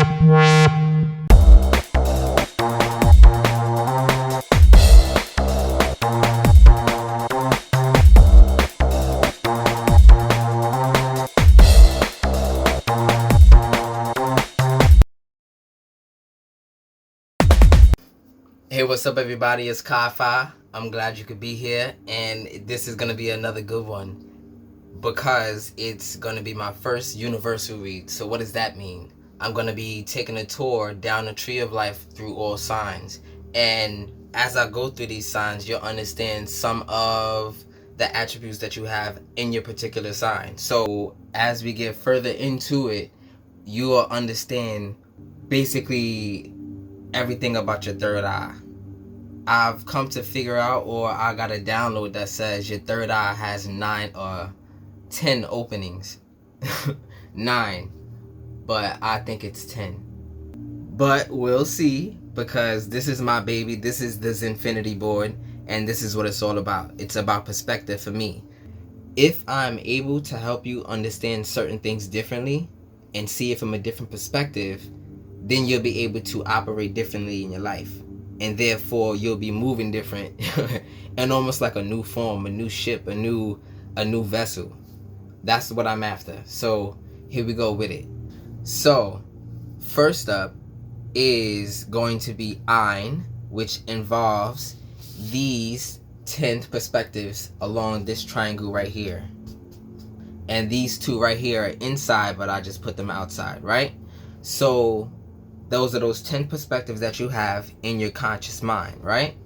Hey, what's up everybody, it's KyFy. I'm glad you could be here, and this is going to be another good one because it's going to be my first universal read. So what does that mean? I'm going to be taking a tour down the tree of life through all signs, and as I go through these signs, you'll understand some of the attributes that you have in your particular sign. So as we get further into it, you will understand basically everything about your third eye. I've come to figure out, or I got a download that says your third eye has 9 or 10 openings. 9, but I think it's 10. But we'll see, because this is my baby. This is the ZinFinity Board, and this is what it's all about. It's about perspective for me. If I'm able to help you understand certain things differently and see it from a different perspective, then you'll be able to operate differently in your life, and therefore you'll be moving different and almost like a new form, a new ship, a new vessel. That's what I'm after. So here we go with it. So first up is going to be Ein, which involves these 10 perspectives along this triangle right here, and these two right here are inside, but I just put them outside, right? So those are those 10 perspectives that you have in your conscious mind, right?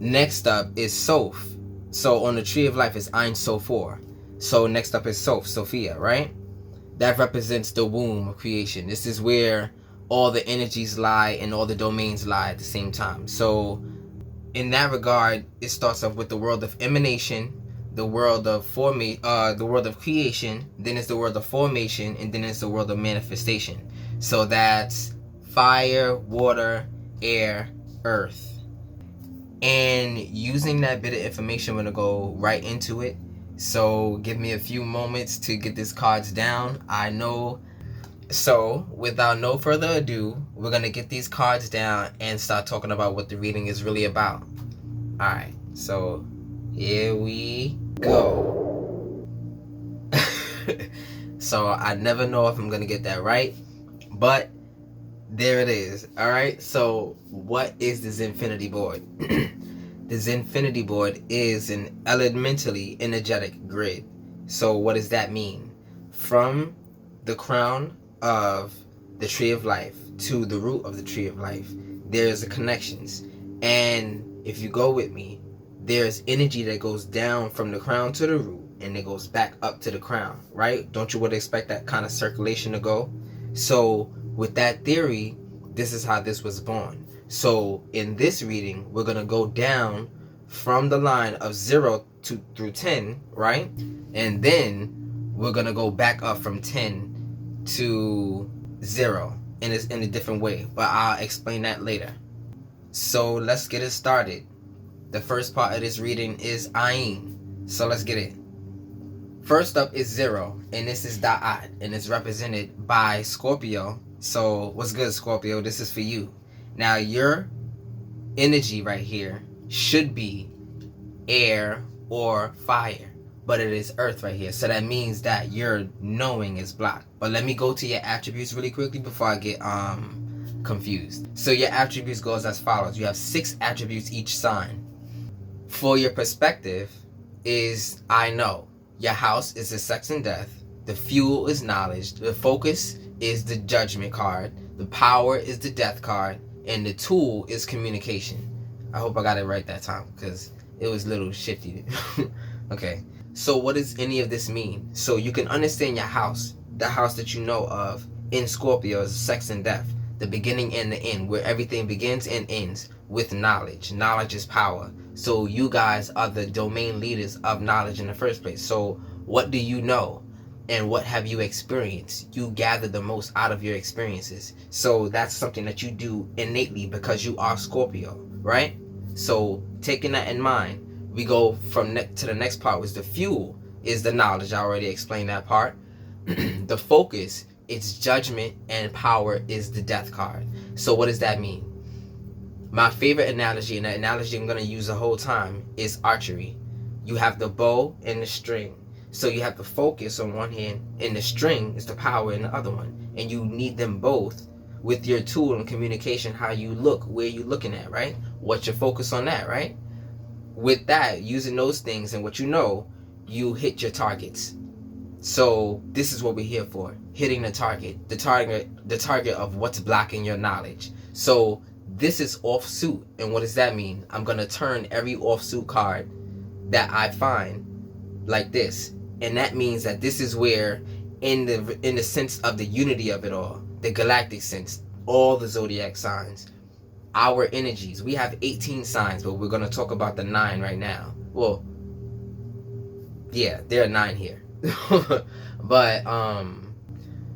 Next up is Soph. So on the tree of life is Ein Sophor. So next up is Soph, Sophia, right? That represents the womb of creation. This is where all the energies lie and all the domains lie at the same time. So in that regard, it starts off with the world of emanation, the world of the world of creation, then it's the world of formation, and then it's the world of manifestation. So that's fire, water, air, earth. And using that bit of information, I'm going to go right into it. So give me a few moments to get these cards down. I know. So without no further ado, we're going to get these cards down and start talking about what the reading is really about. Alright, so here we go. So I never know if I'm going to get that right, but there it is. Alright, so what is the ZinFinity Board? The ZinFinity Board is an elementally energetic grid. So what does that mean? From the crown of the tree of life to the root of the tree of life, there's connections. And if you go with me, there's energy that goes down from the crown to the root, and it goes back up to the crown, right? Don't you would expect that kind of circulation to go? So with that theory, this is how this was born. So in this reading, we're going to go down from the line of 0 through 10, right? And then we're going to go back up from 10 to 0 in a different way. But I'll explain that later. So let's get it started. The first part of this reading is Ein. So let's get it. First up is 0, and this is Da'at, and it's represented by Scorpio. So what's good, Scorpio? This is for you. Now your energy right here should be air or fire, but it is earth right here. So that means that your knowing is blocked. But let me go to your attributes really quickly before I get confused. So your attributes goes as follows. You have 6 attributes each sign. For your perspective is I know. Your house is the sex and death. The fuel is knowledge. The focus is the judgment card. The power is the death card. And the tool is communication. I hope I got it right that time, because it was a little shifty. Okay. So what does any of this mean? So you can understand your house. The house that you know of in Scorpio is sex and death. The beginning and the end, where everything begins and ends with knowledge. Knowledge is power. So you guys are the domain leaders of knowledge in the first place. So what do you know? And what have you experienced? You gather the most out of your experiences. So that's something that you do innately because you are Scorpio, right? So taking that in mind, we go from to the next part, was the fuel is the knowledge. I already explained that part. The focus It's judgment, and power is the death card. So what does that mean? My favorite analogy, and the analogy I'm going to use the whole time, is archery. You have the bow and the string. So you have to focus on one hand, and the string is the power in the other one. And you need them both with your tool and communication, how you look, where you're looking at, right? What's your focus on that, right? With that, using those things and what you know, you hit your targets. So this is what we're here for, hitting the target of what's blocking your knowledge. So this is offsuit, and what does that mean? I'm gonna turn every offsuit card that I find like this, and that means that this is where, in the sense of the unity of it all, the galactic sense, all the zodiac signs, our energies. We have 18 signs, but we're gonna talk about the 9 right now. Well, yeah, there are 9 here, but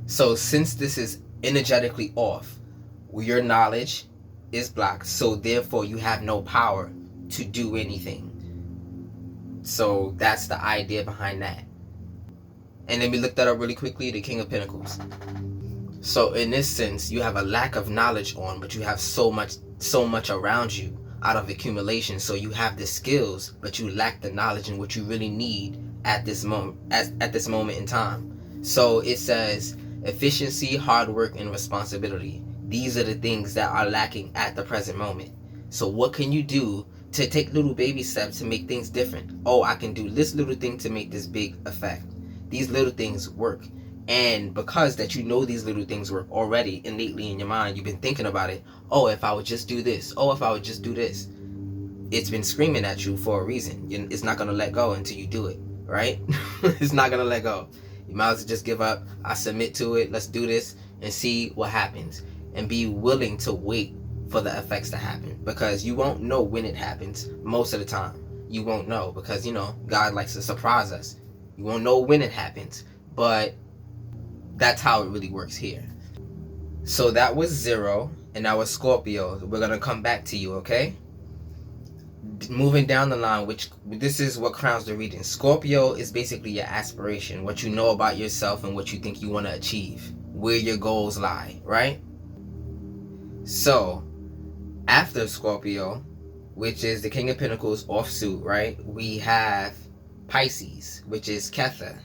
so since this is energetically off, your knowledge is blocked, so therefore you have no power to do anything. So that's the idea behind that. And then we looked that up really quickly, the King of Pentacles. So in this sense, you have a lack of knowledge on, but you have so much around you out of accumulation. So you have the skills, but you lack the knowledge and what you really need at this moment, at this moment in time. So it says efficiency, hard work, and responsibility. These are the things that are lacking at the present moment. So what can you do to take little baby steps to make things different? Oh, I can do this little thing to make this big effect. These little things work. And because that you know these little things work already innately in your mind, you've been thinking about it. Oh, if I would just do this. Oh, if I would just do this. It's been screaming at you for a reason. It's not going to let go until you do it, right? It's not going to let go. You might as well just give up. I submit to it. Let's do this and see what happens. And be willing to wait for the effects to happen, because you won't know when it happens most of the time. You won't know because, God likes to surprise us. You won't know when it happens, but that's how it really works here. So that was 0, and that was Scorpio. We're going to come back to you, okay? Moving down the line, which this is what crowns the reading. Scorpio is basically your aspiration, what you know about yourself and what you think you want to achieve, where your goals lie, right? So after Scorpio, which is the King of Pentacles offsuit, right? We have Pisces, which is Ketha.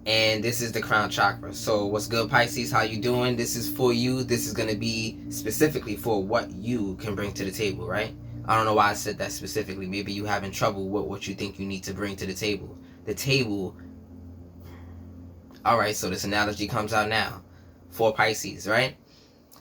And this is the crown chakra. So what's good, Pisces? How you doing? This is for you. This is going to be specifically for what you can bring to the table, right? I don't know why I said that specifically. Maybe you having trouble with what you think you need to bring to the table. The table. All right, so this analogy comes out now for Pisces, right?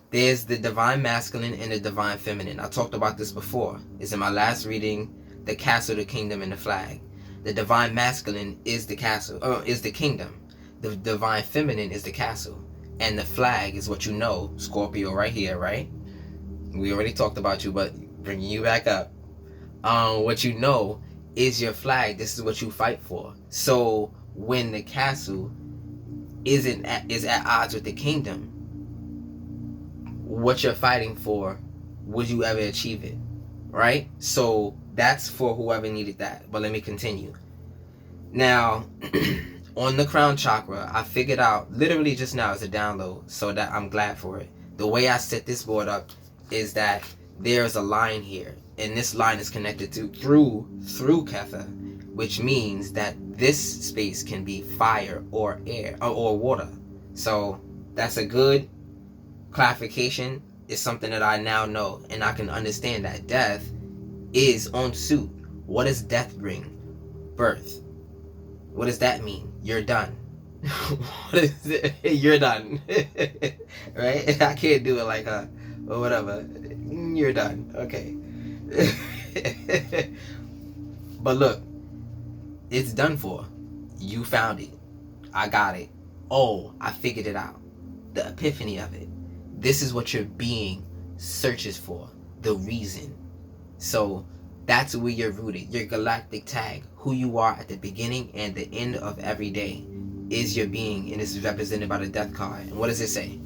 There's the divine masculine and the divine feminine. I talked about this before. It's in my last reading, the castle, the kingdom, and the flag. The divine masculine is the castle, is the kingdom. The divine feminine is the castle. And the flag is what you know, Scorpio right here, right? We already talked about you, but bringing you back up. What you know is your flag. This is what you fight for. So when the castle is at odds with the kingdom, what you're fighting for, would you ever achieve it? Right? So that's for whoever needed that. But let me continue. Now, on the crown chakra, I figured out literally just now as a download, so that I'm glad for it. The way I set this board up is that there's a line here, and this line is connected to through Ketha, which means that this space can be fire or air or water. So that's a good clarification. Is something that I now know, and I can understand that death is on suit. What does death bring? Birth. What does that mean? You're done. What is it? You're done. Right? I can't do it like or whatever. You're done. Okay. But look, it's done for. You found it. I got it. Oh, I figured it out. The epiphany of it. This is what your being searches for, the reason. So that's where you're rooted. Your galactic tag, who you are at the beginning and the end of every day, is your being, and this is represented by the death card. And what does it say?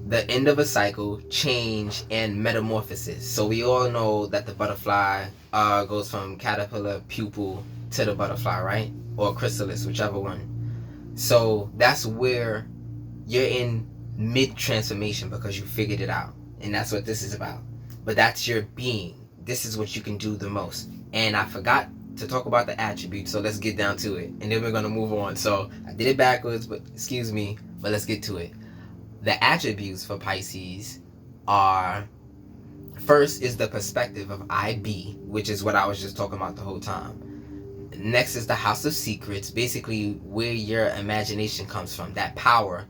The end of a cycle, change, and metamorphosis. So we all know that the butterfly goes from caterpillar, pupil, to the butterfly, right? Or chrysalis, whichever one. So that's where you're in mid-transformation because you figured it out. And that's what this is about. But that's your being. This is what you can do the most. And I forgot to talk about the attributes, so let's get down to it. And then we're going to move on. So I did it backwards, but excuse me, but let's get to it. The attributes for Pisces are, first is the perspective of IB, which is what I was just talking about the whole time. Next is the house of secrets, basically where your imagination comes from, that power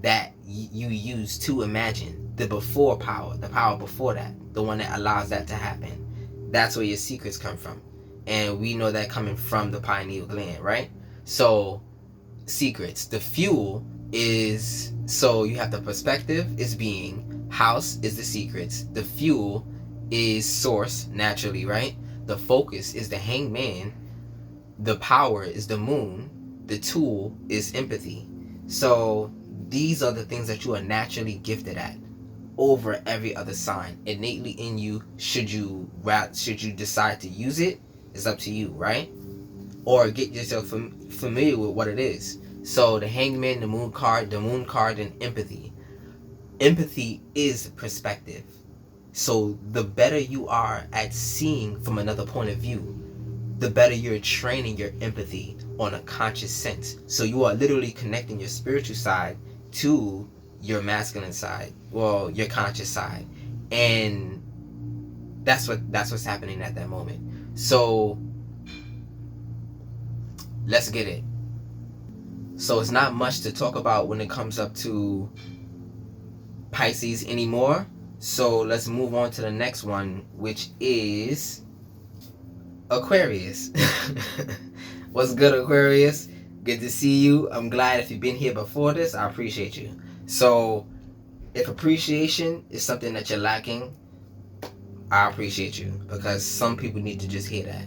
that you use to imagine, the before power, the power before that, the one that allows that to happen. That's where your secrets come from. And we know that coming from the pineal gland, right? So secrets, the fuel is, so you have the perspective is being, house is the secrets, the fuel is source, naturally, right? The focus is the hangman, the power is the moon, the tool is empathy. So these are the things that you are naturally gifted at over every other sign, innately in you. Should you decide to use it, it's up to you, right? Or get yourself familiar with what it is. So the hangman, the moon card, and empathy. Empathy is perspective. So the better you are at seeing from another point of view, the better you're training your empathy on a conscious sense. So you are literally connecting your spiritual side to your masculine side, well, your conscious side. And that's what's happening at that moment. So let's get it. So it's not much to talk about when it comes up to Pisces anymore. So let's move on to the next one, which is Aquarius. What's good, Aquarius? Good to see you. I'm glad if you've been here before this. I appreciate you. So if appreciation is something that you're lacking, I appreciate you, because some people need to just hear that.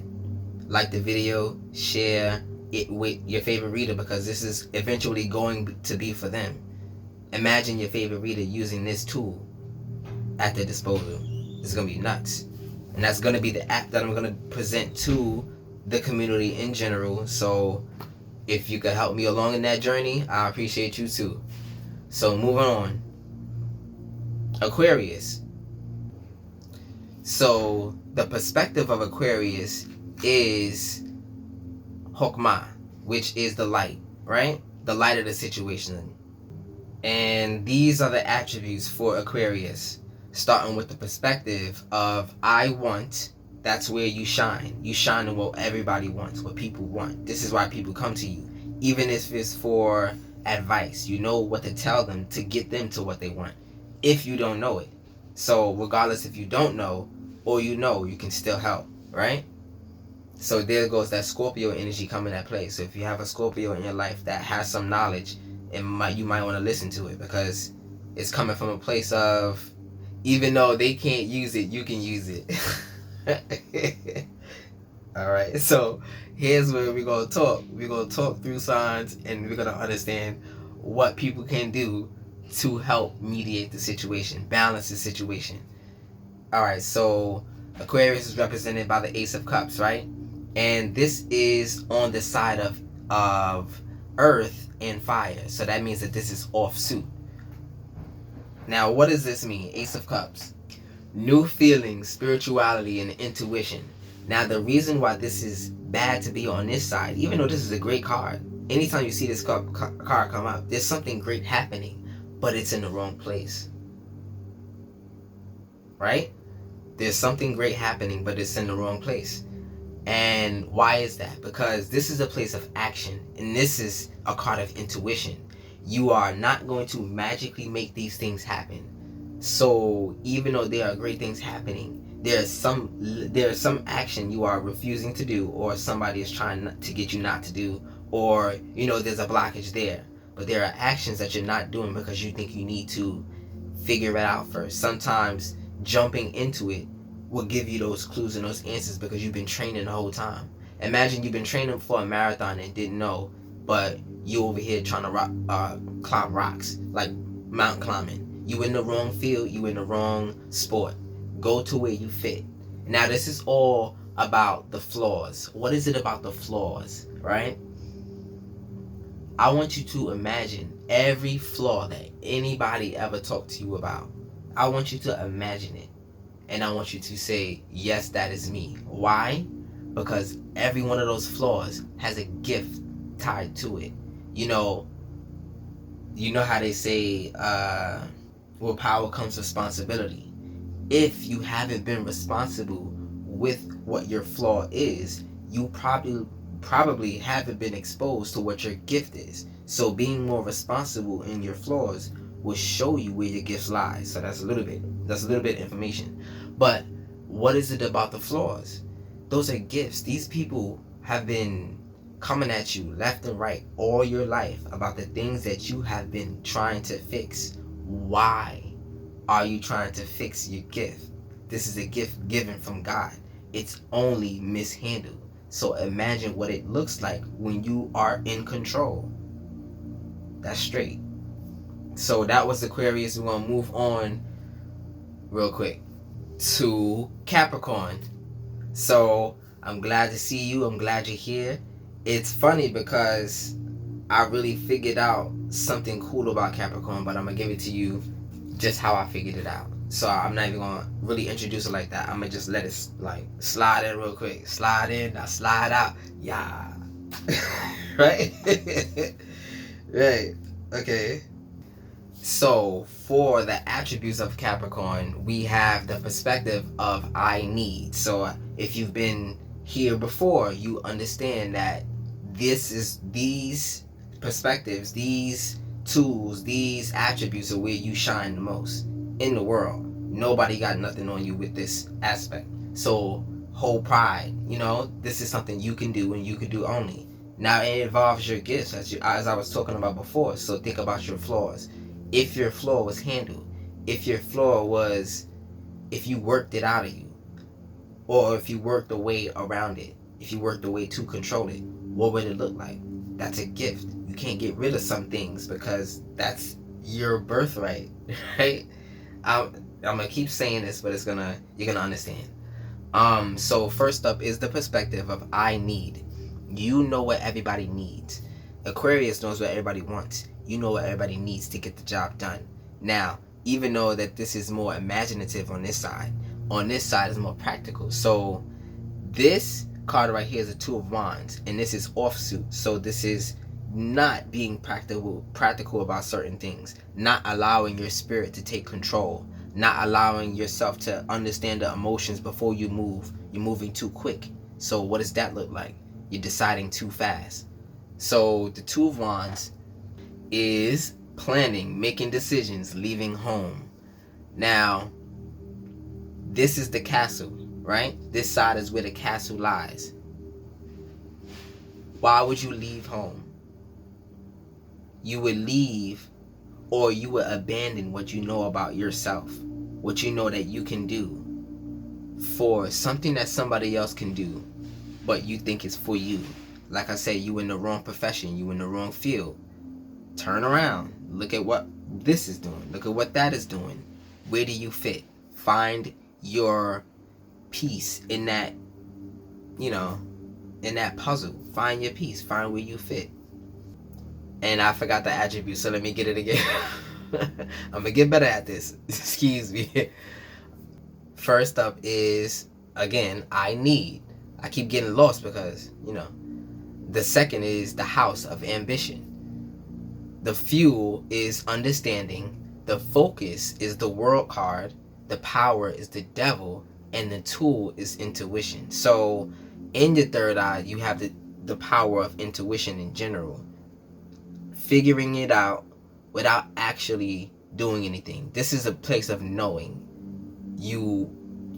Like the video, share it with your favorite reader, because this is eventually going to be for them. Imagine your favorite reader using this tool at their disposal. It's going to be nuts. And that's going to be the app that I'm going to present to the community in general. So if you could help me along in that journey, I appreciate you too. So moving on. Aquarius. So the perspective of Aquarius is Hokmah, which is the light, right? The light of the situation. And these are the attributes for Aquarius, starting with the perspective of I want. That's where you shine. You shine in what everybody wants, what people want. This is why people come to you. Even if it's for advice, you know what to tell them to get them to what they want, if you don't know it. So regardless if you don't know or you know, you can still help, right? So there goes that Scorpio energy coming at play. So if you have a Scorpio in your life that has some knowledge, you might want to listen to it, because it's coming from a place of, even though they can't use it, you can use it. Alright, so here's where we're going to talk. We're going to talk through signs, and we're going to understand what people can do to help mediate the situation, balance the situation. Alright, so Aquarius is represented by the Ace of Cups, right? And this is on the side of earth and fire. So that means that this is offsuit. Now, what does this mean? Ace of Cups. New feelings, spirituality, and intuition. Now, the reason why this is bad to be on this side, even though this is a great card, anytime you see this card come up, there's something great happening, but it's in the wrong place. Right? There's something great happening, but it's in the wrong place. And why is that? Because this is a place of action, and this is a card of intuition. You are not going to magically make these things happen. So even though there are great things happening, there's some action you are refusing to do, or somebody is trying to get you not to do, or there's a blockage there. But there are actions that you're not doing because you think you need to figure it out first. Sometimes jumping into it will give you those clues and those answers because you've been training the whole time. Imagine you've been training for a marathon and didn't know, but you over here trying to climb rocks, like mountain climbing. You in the wrong field, you in the wrong sport. Go to where you fit. Now this is all about the flaws. What is it about the flaws, right? I want you to imagine every flaw that anybody ever talked to you about. I want you to imagine it. And I want you to say, yes, that is me. Why? Because every one of those flaws has a gift tied to it. You know how they say, with power comes responsibility. If you haven't been responsible with what your flaw is, you probably haven't been exposed to what your gift is. So being more responsible in your flaws will show you where your gifts lie. So that's a little bit of information. But what is it about the flaws? Those are gifts. These people have been coming at you left and right all your life about the things that you have been trying to fix. Why are you trying to fix your gift? This is a gift given from God. It's only mishandled. So imagine what it looks like when you are in control. That's straight. So that was Aquarius. We're going to move on real quick to Capricorn. So I'm glad to see you. I'm glad you're here. It's funny because I really figured out something cool about Capricorn, but I'm going to give it to you just how I figured it out. So I'm not even going to really introduce it like that. I'm going to just let it like slide in real quick. Slide in, now slide out. Yeah. Right? Right. Okay. So for the attributes of Capricorn, we have the perspective of I need. So if you've been here before, you understand that these perspectives, these tools, these attributes are where you shine the most in the world. Nobody got nothing on you with this aspect. So hold pride. This is something you can do and you can do only. Now it involves your gifts, as I was talking about before. So think about your flaws. If your flaw was handled, if you worked it out of you, or if you worked a way around it, if you worked a way to control it, what would it look like? That's a gift. You can't get rid of some things because that's your birthright, right? I'm gonna keep saying this, but you're gonna understand. So first up is the perspective of I need. You know what everybody needs. Aquarius knows what everybody wants. You know what everybody needs to get the job done. Now, even though that this is more imaginative on this side is more practical. So this card right here is a Two of Wands, and this is offsuit. So this is not being practical about certain things, not allowing your spirit to take control, not allowing yourself to understand the emotions before you move. You're moving too quick. So what does that look like? You're deciding too fast. So the Two of Wands is planning, making decisions, leaving home. Now, this is the castle, right? This side is where the castle lies. Why would you leave home? You would leave, or you would abandon what you know about yourself, what you know that you can do, for something that somebody else can do, but you think it's for you. Like I said, you in the wrong profession, you in the wrong field. Turn around. Look at what this is doing. Look at what that is doing. Where do you fit? Find your piece in that, in that puzzle. Find your piece. Find where you fit. And I forgot the attribute, so let me get it again. I'm going to get better at this. Excuse me. First up is, again, I need. I keep getting lost because, The second is the house of ambition. The fuel is understanding. The focus is the world card. The power is the devil. And the tool is intuition. So in your third eye, you have the power of intuition in general. Figuring it out without actually doing anything. This is a place of knowing. You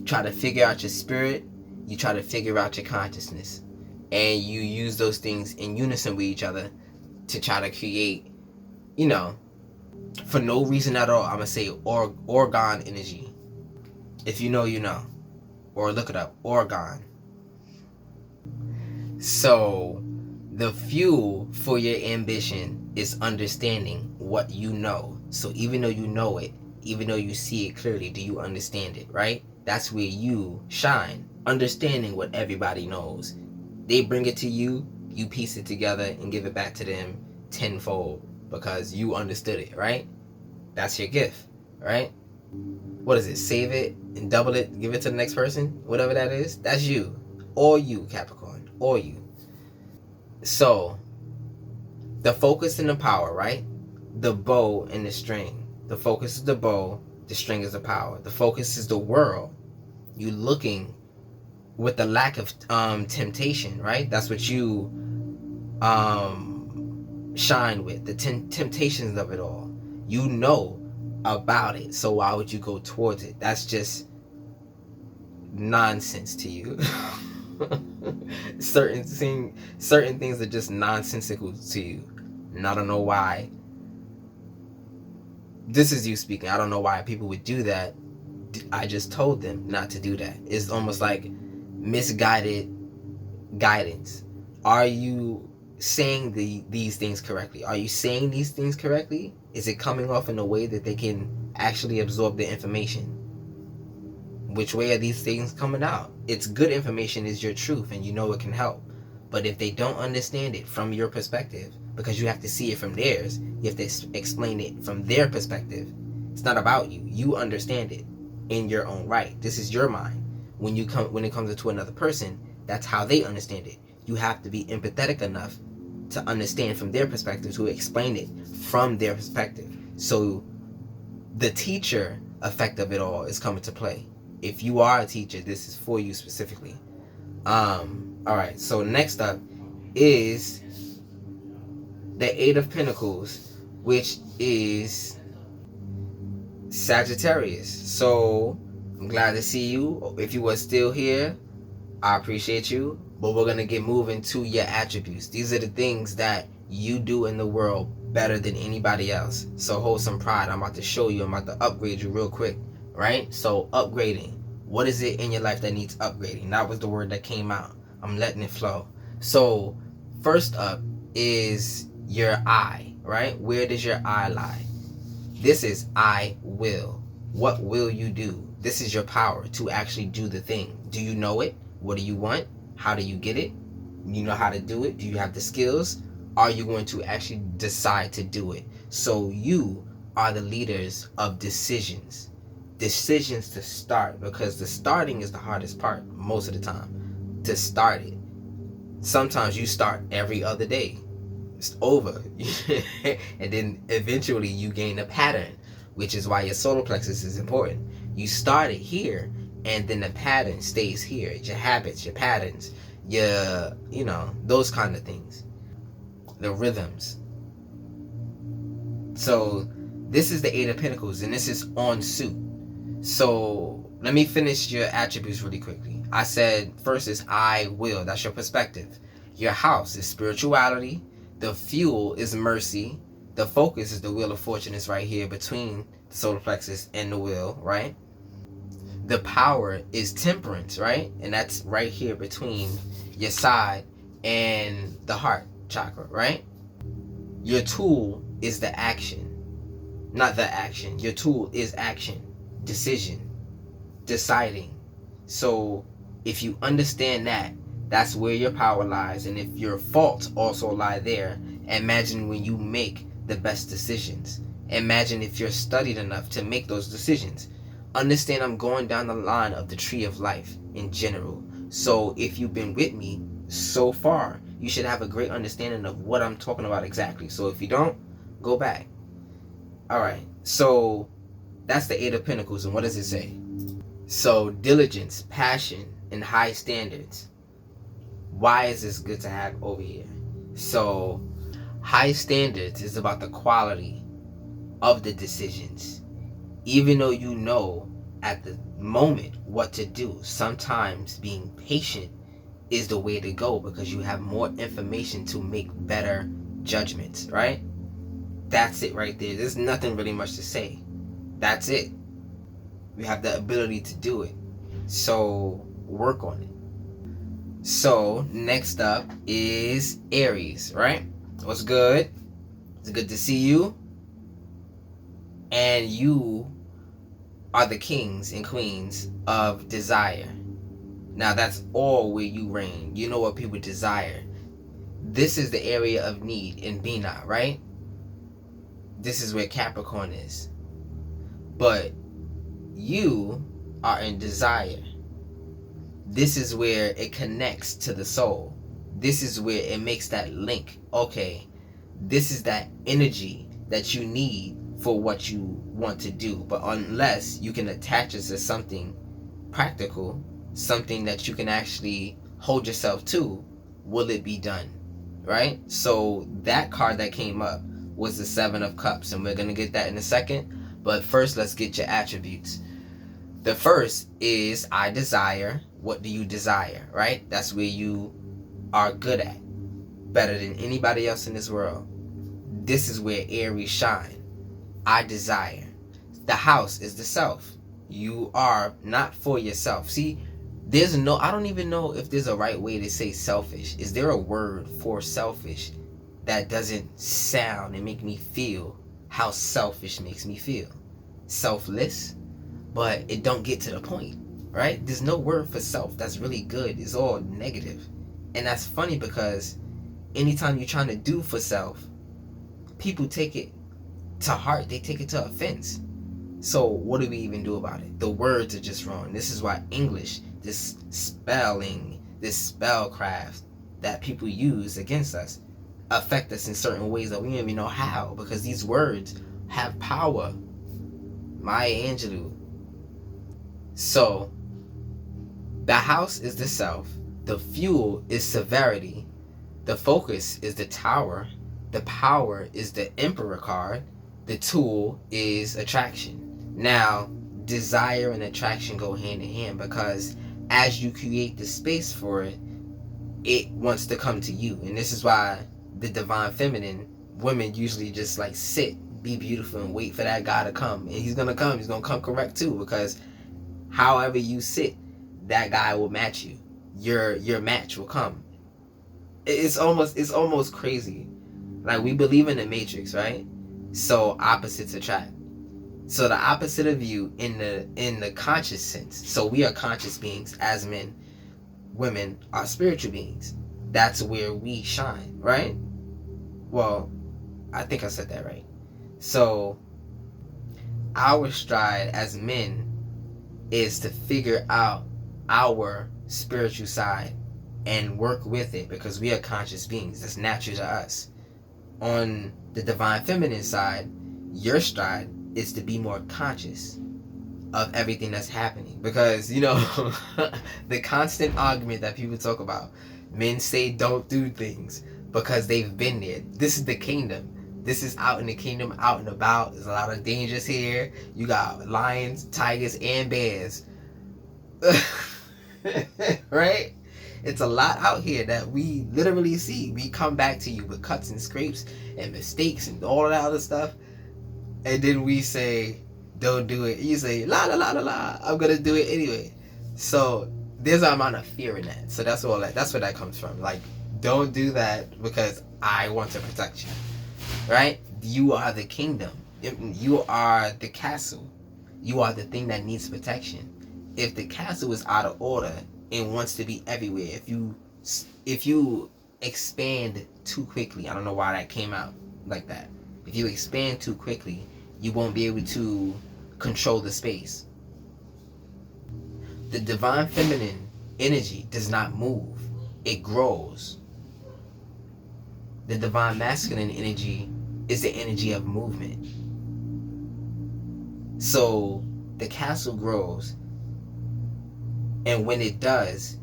try to figure out your spirit. You try to figure out your consciousness. And you use those things in unison with each other to try to create, for no reason at all, I'm going to say orgone energy. If you know, you know. Or look it up. Orgone. So, the fuel for your ambition is understanding what you know. So, even though you know it, even though you see it clearly, do you understand it, right? That's where you shine. Understanding what everybody knows. They bring it to you, you piece it together and give it back to them tenfold. because you understood it, right? That's your gift, right? What is it? Save it and double it, give it to the next person, whatever that is. That's you. Or you, Capricorn. Or you. So, the focus and the power, right? The bow and the string. The focus is the bow, the string is the power. The focus is the world. You looking with the lack of temptation, right? That's what you shine with, the temptations of it all. You know about it, so why would you go towards it? That's just nonsense to you. certain things are just nonsensical to you, and I don't know why. This is you speaking. I don't know why people would do that. I just told them not to do that. It's almost like misguided guidance. Are you saying these things correctly? Are you saying these things correctly? Is it coming off in a way that they can actually absorb the information? Which way are these things coming out? It's good information, is your truth, and you know it can help. But if they don't understand it from your perspective, because you have to see it from theirs, you have to explain it from their perspective. It's not about you. You understand it in your own right. This is your mind. When it comes to another person, that's how they understand it. You have to be empathetic enough to understand from their perspective, to explain it from their perspective. So the teacher effect of it all is coming to play. If you are a teacher, this is for you specifically. All right, so next up is the Eight of Pentacles, which is Sagittarius. So I'm glad to see you. If you are still here, I appreciate you. But we're going to get moving to your attributes. These are the things that you do in the world better than anybody else. So hold some pride. I'm about to show you. I'm about to upgrade you real quick. Right? So upgrading. What is it in your life that needs upgrading? That was the word that came out. I'm letting it flow. So first up is your I. Right? Where does your I lie? This is I will. What will you do? This is your power to actually do the thing. Do you know it? What do you want? How do you get it? You know how to do it? Do you have the skills? Are you going to actually decide to do it? So you are the leaders of decisions. Decisions to start, because the starting is the hardest part most of the time. To start it. Sometimes you start every other day. It's over. And then eventually you gain a pattern, which is why your solar plexus is important. You start it here, and then the pattern stays here. Your habits, your patterns, those kind of things. The rhythms. So this is the Eight of Pentacles, and this is on suit. So let me finish your attributes really quickly. I said first is I will. That's your perspective. Your house is spirituality. The fuel is mercy. The focus is the wheel of fortune. Is right here between the solar plexus and the wheel, right? The power is temperance, right? And that's right here between your side and the heart chakra, right? Your tool is the action. Not the action. Your tool is action. Decision. Deciding. So if you understand that, that's where your power lies. And if your faults also lie there, imagine when you make the best decisions. Imagine if you're studied enough to make those decisions. Understand I'm going down the line of the tree of life in general. So if you've been with me so far, you should have a great understanding of what I'm talking about exactly. So if you don't, go back. Alright, so that's the Eight of Pentacles. And what does it say? So diligence, passion, and high standards. Why is this good to have over here? So high standards is about the quality of the decisions. Even though you know at the moment what to do, sometimes being patient is the way to go, because you have more information to make better judgments, right? That's it right there. There's nothing really much to say. That's it. You have the ability to do it. So work on it. So next up is Aries, right? What's good? It's good to see you. And you are the kings and queens of desire. Now that's all where you reign. You know what people desire. This is the area of need in Bina, right? this is where Capricorn is. But you are in desire. This is where it connects to the soul. This is where it makes that link. Okay, this is that energy that you need for what you want to do. But unless you can attach it to something practical, something that you can actually hold yourself to, will it be done? Right? So that card that came up was the Seven of Cups, and we're going to get that in a second. But first, let's get your attributes. The first is I desire. What do you desire? Right? That's where you are good at, better than anybody else in this world. This is where Aries shine. I desire. The house is the self. You are not for yourself. See, I don't even know if there's a right way to say selfish. Is there a word for selfish that doesn't sound and make me feel how selfish makes me feel? Selfless, but it don't get to the point, right? There's no word for self that's really good. It's all negative. And that's funny because anytime you're trying to do for self, people take it to heart. They take it to offense. So what do we even do about it? The words are just wrong. This is why English, this spelling, this spellcraft that people use against us affect us in certain ways that we don't even know how, because these words have power. Maya Angelou. So the house is the self. The fuel is severity. The focus is the Tower. The power is the Emperor card. The tool is attraction. Now, desire and attraction go hand in hand, because as you create the space for it, it wants to come to you. And this is why the divine feminine women usually just like sit, be beautiful, and wait for that guy to come. And he's gonna come. He's gonna come correct too, because however you sit, that guy will match you. Your match will come. It's almost crazy. Like, we believe in the Matrix, right? So opposites attract. So the opposite of you in the conscious sense. So we are conscious beings as men. Women are spiritual beings. That's where we shine, right? Well, I think I said that right. So our stride as men is to figure out our spiritual side and work with it, because we are conscious beings. That's natural to us. On the divine feminine side, your stride is to be more conscious of everything that's happening, because the constant argument that people talk about, men say don't do things because they've been there. This is the kingdom. This is out in the kingdom, out and about. There's a lot of dangers here. You got lions, tigers, and bears. Right? It's a lot out here that we literally see. We come back to you with cuts and scrapes and mistakes and all of that other stuff. And then we say, don't do it. You say, la la la la la, I'm gonna do it anyway. So there's an amount of fear in that. So that's where that comes from. Like, don't do that because I want to protect you. Right? You are the kingdom. You are the castle. You are the thing that needs protection. If the castle is out of order and wants to be everywhere, if you expand too quickly, I don't know why that came out like that. If you expand too quickly, you won't be able to control the space. The divine feminine energy does not move. It grows. The divine masculine energy is the energy of movement. So the castle grows, and when it does,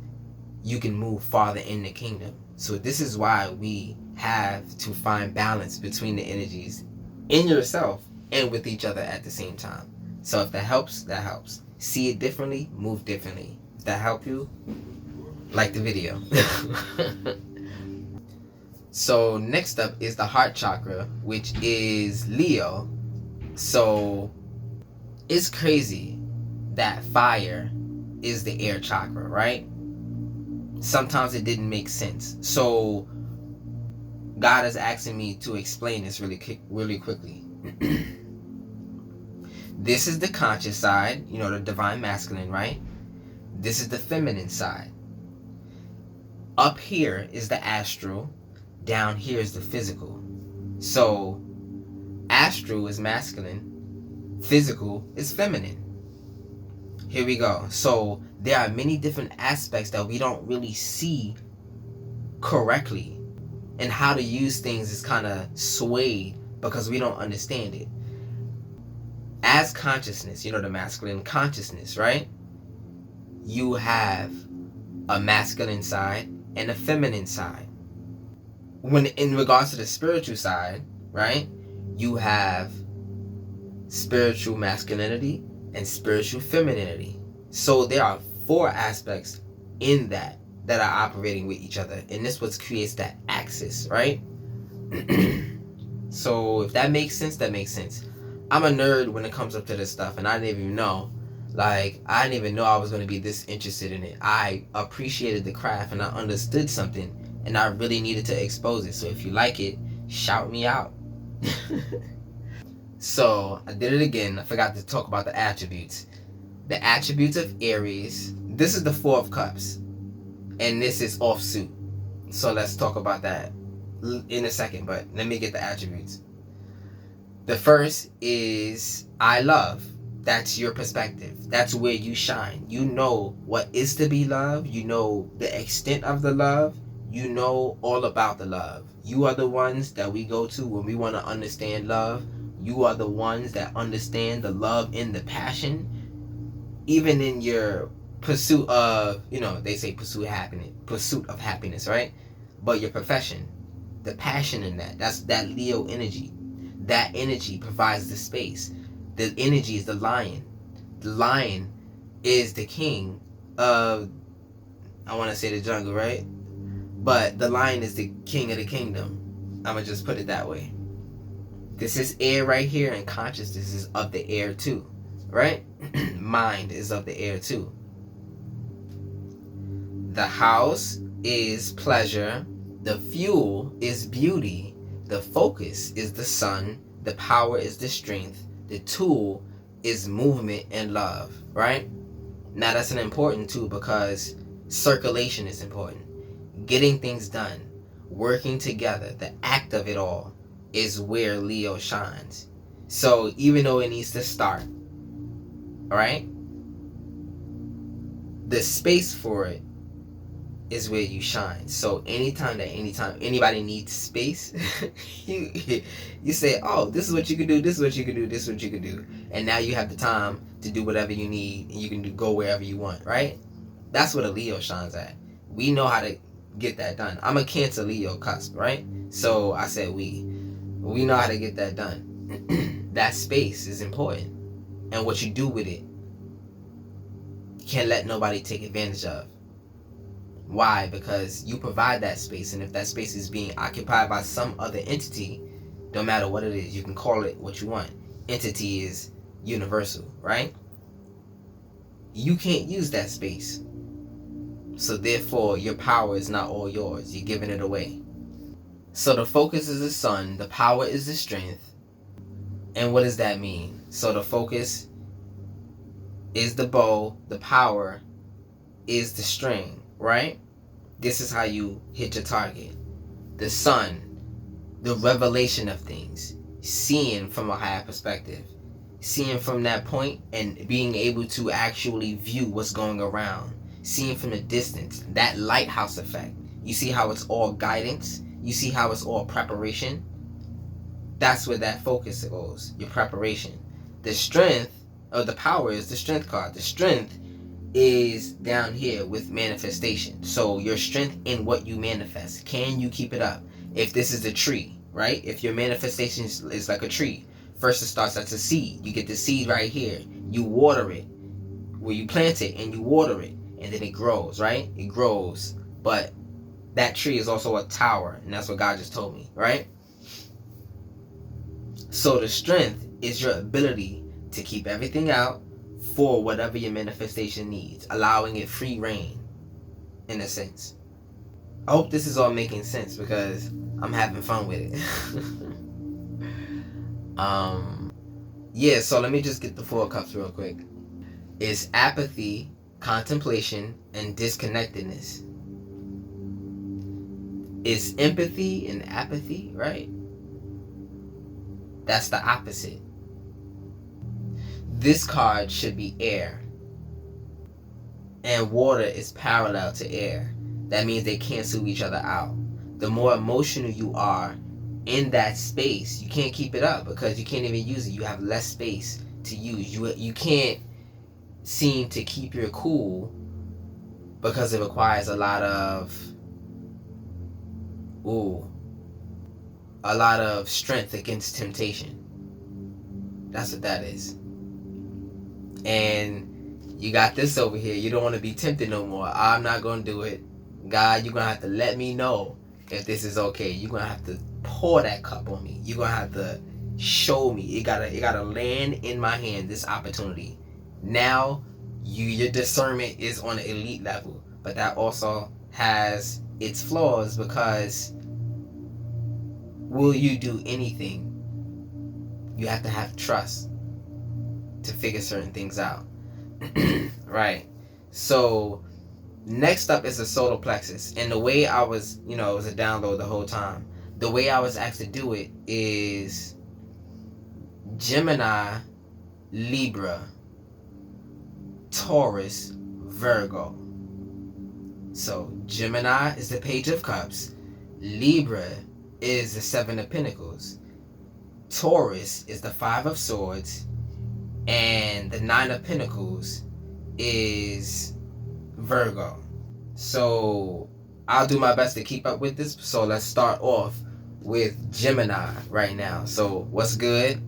you can move farther in the kingdom. So this is why we have to find balance between the energies in yourself and with each other at the same time. So if that helps, that helps. See it differently, move differently. If that help you, like the video. So next up is the heart chakra, which is Leo. So it's crazy that fire is the air chakra, right? Sometimes it didn't make sense. So God is asking me to explain this really quickly. This is the conscious side, the divine masculine, right? This is the feminine side. Up here is the astral. Down here is the physical. So Astral is masculine. Physical is feminine. Here we go. So there are many different aspects that we don't really see correctly. And how to use things is kind of swayed because we don't understand it. As consciousness, the masculine consciousness, right? You have a masculine side and a feminine side. When in regards to the spiritual side, right? You have spiritual masculinity and spiritual femininity. So there are 4 aspects in that are operating with each other, and this what creates that axis, right? So if that makes sense, that makes sense. I'm a nerd when it comes up to this stuff, and I didn't even know. I didn't even know I was going to be this interested in it. I appreciated the craft, and I understood something, and I really needed to expose it. So if you like it, shout me out. So I did it again. I forgot to talk about the attributes. The attributes of Aries. This is the 4 of Cups, and this is offsuit. So let's talk about that in a second, but let me get the attributes. The first is I love. That's your perspective. That's where you shine. You know what is to be loved. You know the extent of the love. You know all about the love. You are the ones that we go to when we want to understand love. You are the ones that understand the love and the passion. Even in your pursuit of, they say pursuit of happiness, right? But your profession, the passion in that's that Leo energy. That energy provides the space. The energy is the lion. The lion is the king of, I want to say the jungle, right? But the lion is the king of the kingdom. I'm going to just put it that way. This is air right here, and consciousness is of the air too, right? Mind is of the air too. The house is pleasure. The fuel is beauty. The focus is the sun. The power is the strength. The tool is movement and love, right? Now that's an important too, because circulation is important. Getting things done, working together, the act of it all is where Leo shines. So even though it needs to start, right? The space for it is where you shine. So anytime anybody needs space, you say, oh, this is what you can do, this is what you can do, this is what you can do. And now you have the time to do whatever you need, and you can go wherever you want, right? That's what a Leo shines at. We know how to get that done. I'm a Cancer Leo cusp, right? So I said we know how to get that done. That space is important. And what you do with it, you can't let nobody take advantage of. Why? Because you provide that space, and if that space is being occupied by some other entity, no matter what it is, you can call it what you want. Entity is universal, right? You can't use that space. So therefore, your power is not all yours. You're giving it away. So the focus is the sun, the power is the strength. And what does that mean? So the focus is the bow, the power is the string, right? This is how you hit your target. The sun, the revelation of things, seeing from a higher perspective, seeing from that point and being able to actually view what's going around, seeing from a distance, that lighthouse effect. You see how it's all guidance? You see how it's all preparation? That's where that focus goes, your preparation. The strength, or the power, is the strength card. The strength is down here with manifestation. So your strength in what you manifest. Can you keep it up? If this is a tree, right? If your manifestation is like a tree, first it starts as a seed. You get the seed right here. You water it. Where you plant it and you water it. And then it grows, right? It grows. But that tree is also a tower. And that's what God just told me, right? So the strength is your ability to keep everything out for whatever your manifestation needs, allowing it free reign, in a sense. I hope this is all making sense because I'm having fun with it. Yeah, so let me just get the 4 cups real quick. It's apathy, contemplation, and disconnectedness. It's empathy and apathy, right? That's the opposite. This card should be air. And water is parallel to air. That means they cancel each other out. The more emotional you are in that space, you can't keep it up because you can't even use it. You have less space to use. You can't seem to keep your cool because it requires a lot of strength against temptation. That's what that is. And you got this over here. You don't want to be tempted no more. I'm not going to do it. God, you're going to have to let me know if this is okay. You're going to have to pour that cup on me. You're going to have to show me. It gotta land in my hand, this opportunity. Now, your discernment is on an elite level. But that also has its flaws because will you do anything? You have to have trust to figure certain things out. Right. So next up is the solar plexus. And the way I was, it was a download the whole time. The way I was asked to do it is Gemini, Libra, Taurus, Virgo. So Gemini is the Page of Cups. Libra is the Seven of Pentacles. Taurus is the Five of Swords. And the Nine of Pentacles is Virgo. So I'll do my best to keep up with this. So let's start off with Gemini right now. So what's good?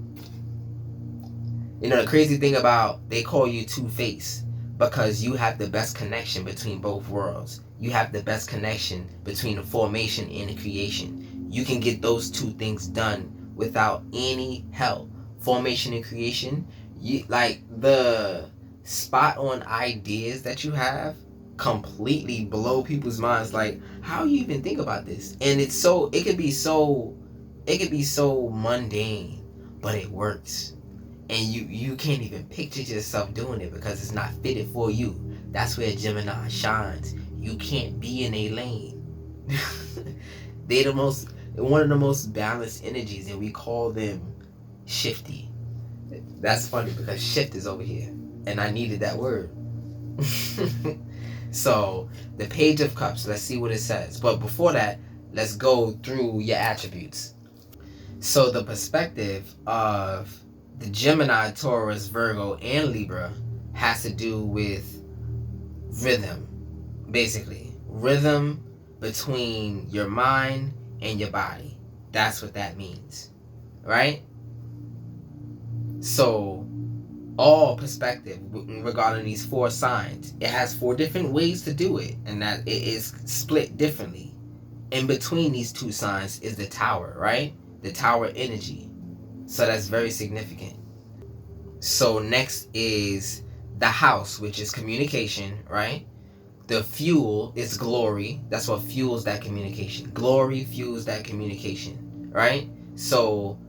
The crazy thing about, they call you Two-Faced because you have the best connection between both worlds. You have the best connection between the formation and the creation. You can get those two things done without any help. Formation and creation, the spot on ideas that you have completely blow people's minds. Like, how you even think about this? And it could be so mundane, but it works. And you can't even picture yourself doing it because it's not fitted for you. That's where Gemini shines. You can't be in a lane. They're one of the most balanced energies, and we call them shifty. That's funny because shift is over here, and I needed that word. So the Page of Cups, let's see what it says. But before that, let's go through your attributes. So the perspective of the Gemini, Taurus, Virgo, and Libra has to do with rhythm, basically. Rhythm between your mind and your body. That's what that means, right? So all perspective regarding these 4 signs, it has 4 different ways to do it, and that it is split differently. In between these 2 signs is the Tower, right? The Tower energy. So that's very significant. So next is the house, which is communication, right? The fuel is glory. That's what fuels that communication. Glory fuels that communication, right? So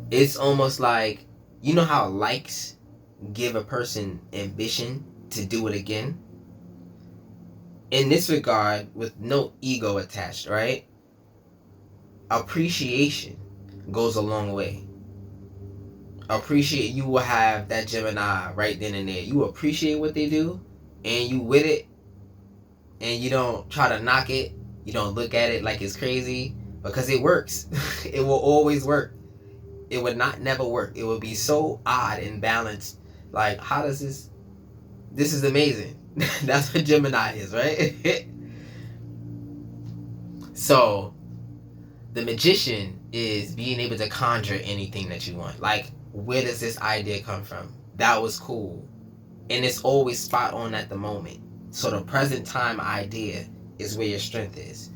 it's almost like, how likes give a person ambition to do it again? In this regard, with no ego attached, right? Appreciation goes a long way. You will have that Gemini right then and there. You appreciate what they do, and you with it, and you don't try to knock it. You don't look at it like it's crazy because it works. It will always work. It would not never work. It would be so odd and balanced. Like, how does this is amazing. That's what Gemini is, right? So the Magician is being able to conjure anything that you want. Like, where does this idea come from? That was cool. And it's always spot on at the moment. So the present time idea is where your strength is.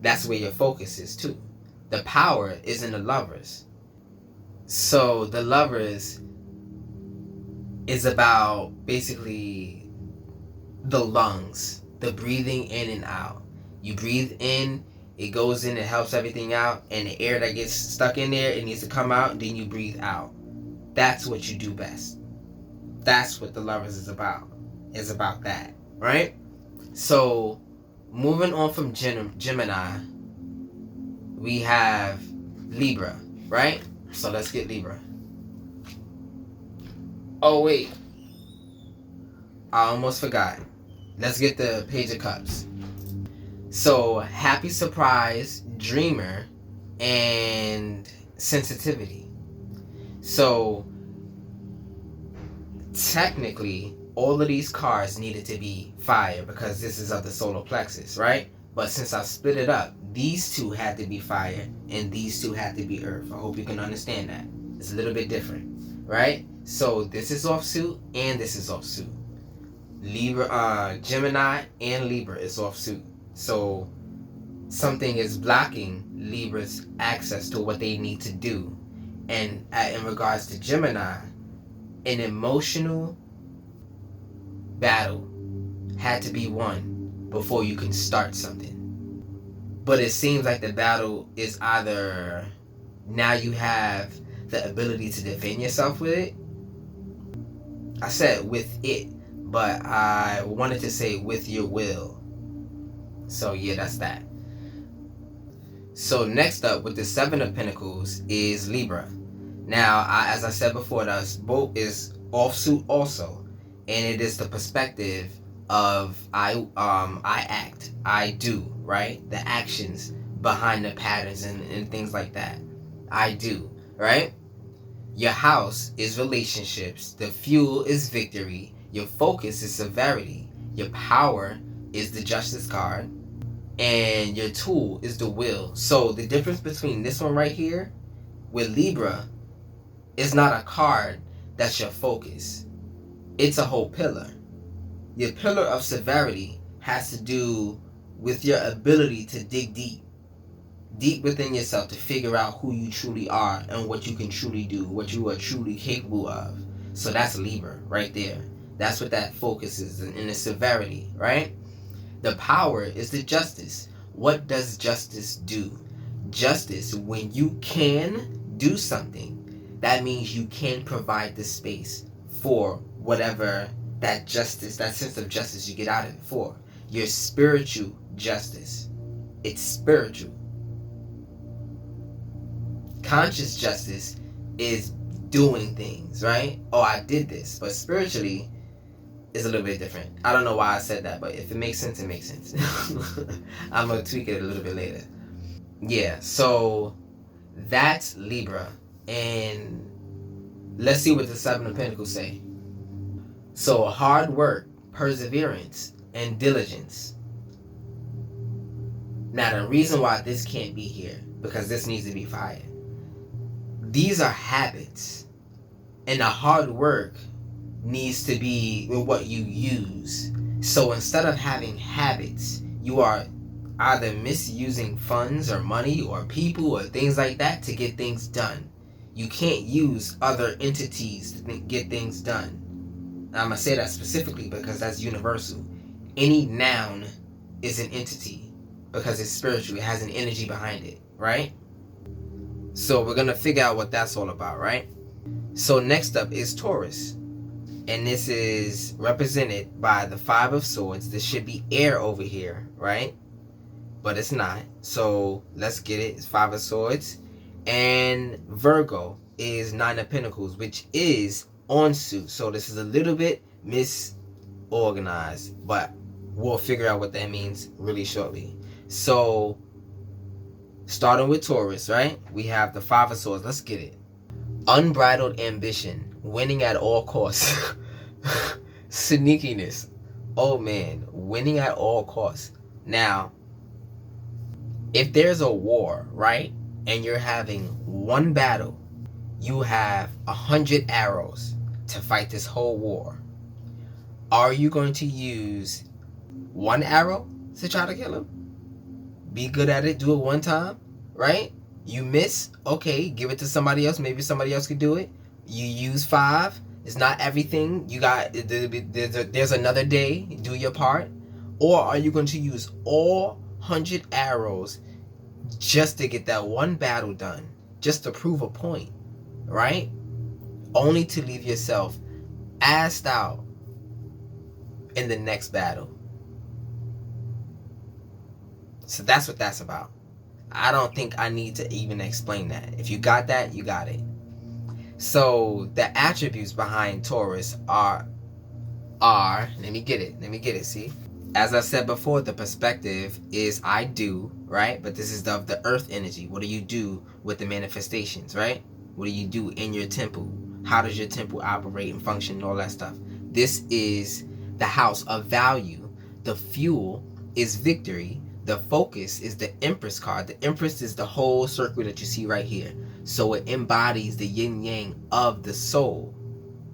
That's where your focus is too. The power is in the Lovers. So the Lovers is about basically the lungs, the breathing in and out. You breathe in, it goes in, it helps everything out, and the air that gets stuck in there, it needs to come out, and then you breathe out. That's what you do best. That's what the Lovers is about. It's about that, right? So moving on from Gemini, we have Libra, right? So let's get Libra. Oh, wait. I almost forgot. Let's get the Page of Cups. So, happy surprise, dreamer, and sensitivity. So, technically, all of these cards needed to be fire because this is of the solar plexus, right? But since I split it up, these two had to be fire and these two had to be earth. I hope you can understand that. It's a little bit different, right? So this is offsuit and this is offsuit. Libra, Gemini and Libra is offsuit. So something is blocking Libra's access to what they need to do. And in regards to Gemini, an emotional battle had to be won before you can start something. But it seems like the battle is either now you have the ability to defend yourself with it. I said with it, but I wanted to say with your will. So yeah, that's that. So next up with the Seven of Pentacles is Libra. Now, as I said before, the boat is offsuit also, and it is the perspective of I act, I do, right? The actions behind the patterns and things like that. I do, right? Your house is relationships. The fuel is victory. Your focus is severity. Your power is the Justice card. And your tool is the will. So the difference between this one right here with Libra is not a card that's your focus. It's a whole pillar. Your pillar of severity has to do with your ability to dig deep within yourself to figure out who you truly are and what you can truly do, what you are truly capable of. So that's Libra right there. That's what that focus is in the severity, right? The power is the justice. What does justice do? Justice, when you can do something, that means you can provide the space for whatever that justice, that sense of justice you get out of it for. Your spiritual justice. It's spiritual. Conscious justice is doing things, right? Oh, I did this. But spiritually, it's a little bit different. I don't know why I said that, but if it makes sense, it makes sense. I'm going to tweak it a little bit later. Yeah, so that's Libra. And let's see what the Seven of Pentacles say. So hard work, perseverance, and diligence. Now the reason why this can't be here, because this needs to be fire. These are habits. And the hard work needs to be what you use. So instead of having habits, you are either misusing funds or money or people or things like that to get things done. You can't use other entities to get things done. Now, I'm going to say that specifically because that's universal. Any noun is an entity because it's spiritual. It has an energy behind it, right? So we're going to figure out what that's all about, right? So next up is Taurus. And this is represented by the Five of Swords. This should be air over here, right? But it's not. So let's get it. It's Five of Swords. And Virgo is Nine of Pentacles, which is on suit. So this is a little bit misorganized, but we'll figure out what that means really shortly. So starting with Taurus, right? We have the Five of Swords. Let's get it. Unbridled ambition, winning at all costs. Sneakiness. Oh man, winning at all costs. Now, if there's a war, right, and you're having one battle, you have 100 arrows to fight this whole war. Are you going to use one arrow to try to kill him? Be good at it, do it one time, right? You miss, okay, give it to somebody else. Maybe somebody else could do it. You use 5. It's not everything. You got, there's another day. Do your part. Or are you going to use all 100 arrows just to get that one battle done? Just to prove a point, right? Only to leave yourself assed out in the next battle. So that's what that's about. I don't think I need to even explain that. If you got that, you got it. So the attributes behind Taurus are let me get it, see? As I said before, the perspective is I do, right? But this is of the earth energy. What do you do with the manifestations, right? What do you do in your temple? How does your temple operate and function and all that stuff? This is the house of value. The fuel is victory. The focus is the Empress card. The Empress is the whole circle that you see right here. So it embodies the yin yang of the soul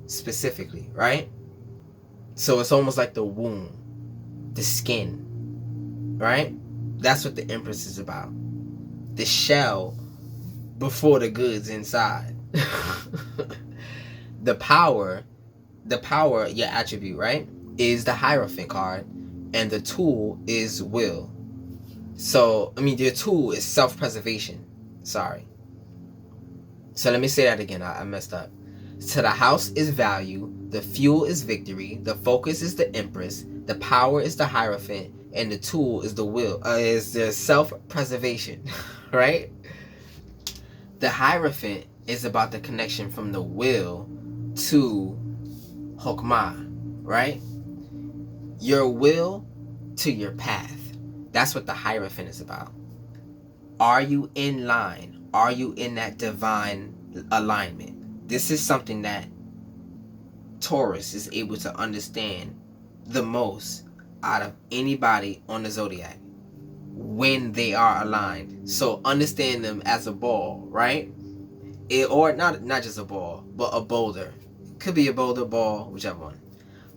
specifically, right? So it's almost like the womb, the skin, right? That's what the Empress is about. The shell before the goods inside. The power, your attribute, right, is the Hierophant card, and the tool is will. So, I mean, your tool is self-preservation. Sorry. So let me say that again. I messed up. So the house is value, the fuel is victory, the focus is the Empress, the power is the Hierophant, and the tool is the will, is the self-preservation, right? The Hierophant is about the connection from the will to Hokmah, right? Your will to your path. That's what the Hierophant is about. Are you in line? Are you in that divine alignment? This is something that Taurus is able to understand the most out of anybody on the zodiac when they are aligned. So understand them as a ball, right? Or not just a ball, but a boulder. Could be a boulder, ball, whichever one.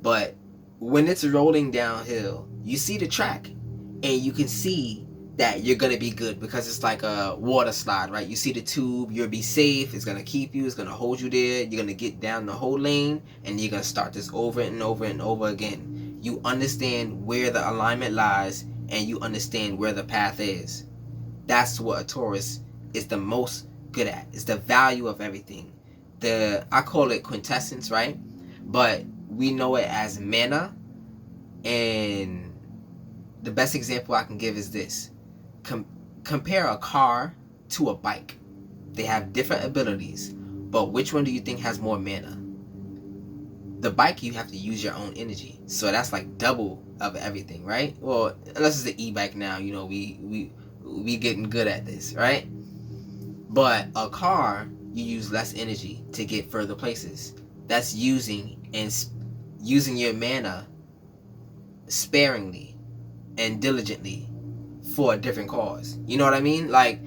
But when it's rolling downhill, you see the track and you can see that you're going to be good because it's like a water slide, right? You see the tube, you'll be safe, it's going to keep you, it's going to hold you there, you're going to get down the whole lane, and you're going to start this over and over and over again. You understand where the alignment lies, and you understand where the path is. That's what a Taurus is the most good at. It's the value of everything. I call it quintessence, right? But we know it as mana, and the best example I can give is this. Compare a car to a bike. They have different abilities, but which one do you think has more mana? The bike, you have to use your own energy, so that's like double of everything, right? Well, unless it's the e-bike now, you know, we getting good at this, right? But a car, you use less energy to get further places. That's using your mana sparingly and diligently for a different cause. You know what I mean? Like,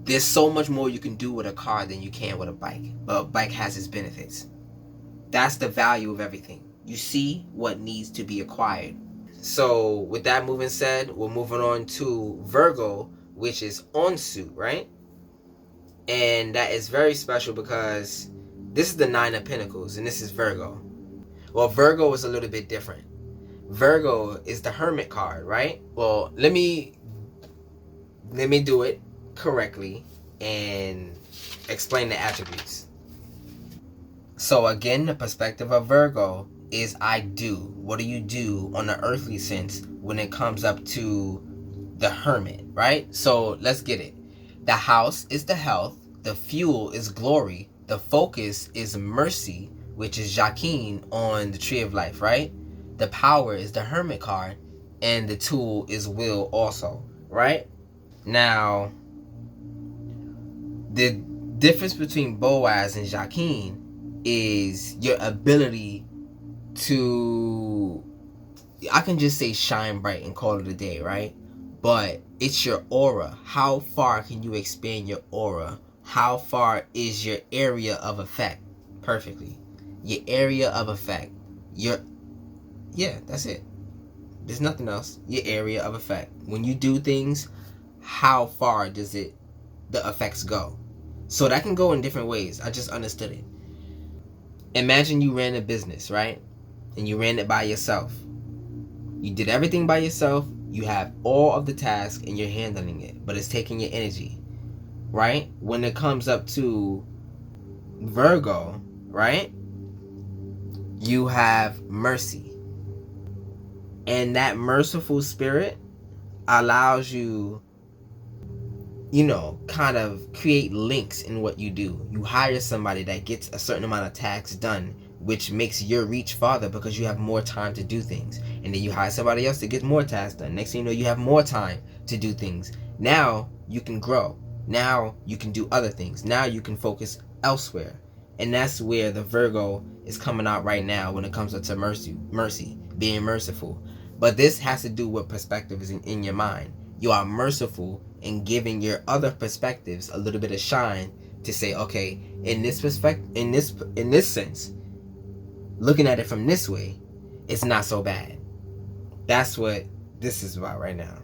there's so much more you can do with a car than you can with a bike. But a bike has its benefits. That's the value of everything. You see what needs to be acquired. So with that moving said, we're moving on to Virgo, which is onsuit, right? And that is very special because this is the Nine of Pentacles and this is Virgo. Well, Virgo is a little bit different. Virgo is the Hermit card, right? Well, let me do it correctly and explain the attributes. So again, the perspective of Virgo is I do. What do you do on the earthly sense when it comes up to the Hermit, right? So let's get it. The house is the health. The fuel is glory. The focus is mercy, which is Jacqueline on the Tree of Life, right? The power is the Hermit card, and the tool is will also, right? Now, the difference between Boaz and Jacqueline is your ability to, I can just say shine bright and call it a day, right? But it's your aura. How far can you expand your aura? How far is your area of effect? Perfectly. Your area of effect. Yeah, that's it. There's nothing else. Your area of effect. When you do things, how far does the effects go? So that can go in different ways. I just understood it. Imagine you ran a business, right? And you ran it by yourself. You did everything by yourself. You have all of the tasks and you're handling it, but it's taking your energy, right? When it comes up to Virgo, right? You have mercy. And that merciful spirit allows you you know, kind of create links in what you do. You hire somebody that gets a certain amount of tasks done, which makes your reach farther because you have more time to do things. And then you hire somebody else to get more tasks done. Next thing you know, you have more time to do things. Now you can grow. Now you can do other things. Now you can focus elsewhere. And that's where the Virgo is coming out right now when it comes to mercy, being merciful. But this has to do with perspectives in your mind. You are merciful in giving your other perspectives a little bit of shine to say, okay, in this perspective, in this sense, looking at it from this way, it's not so bad. That's what this is about right now.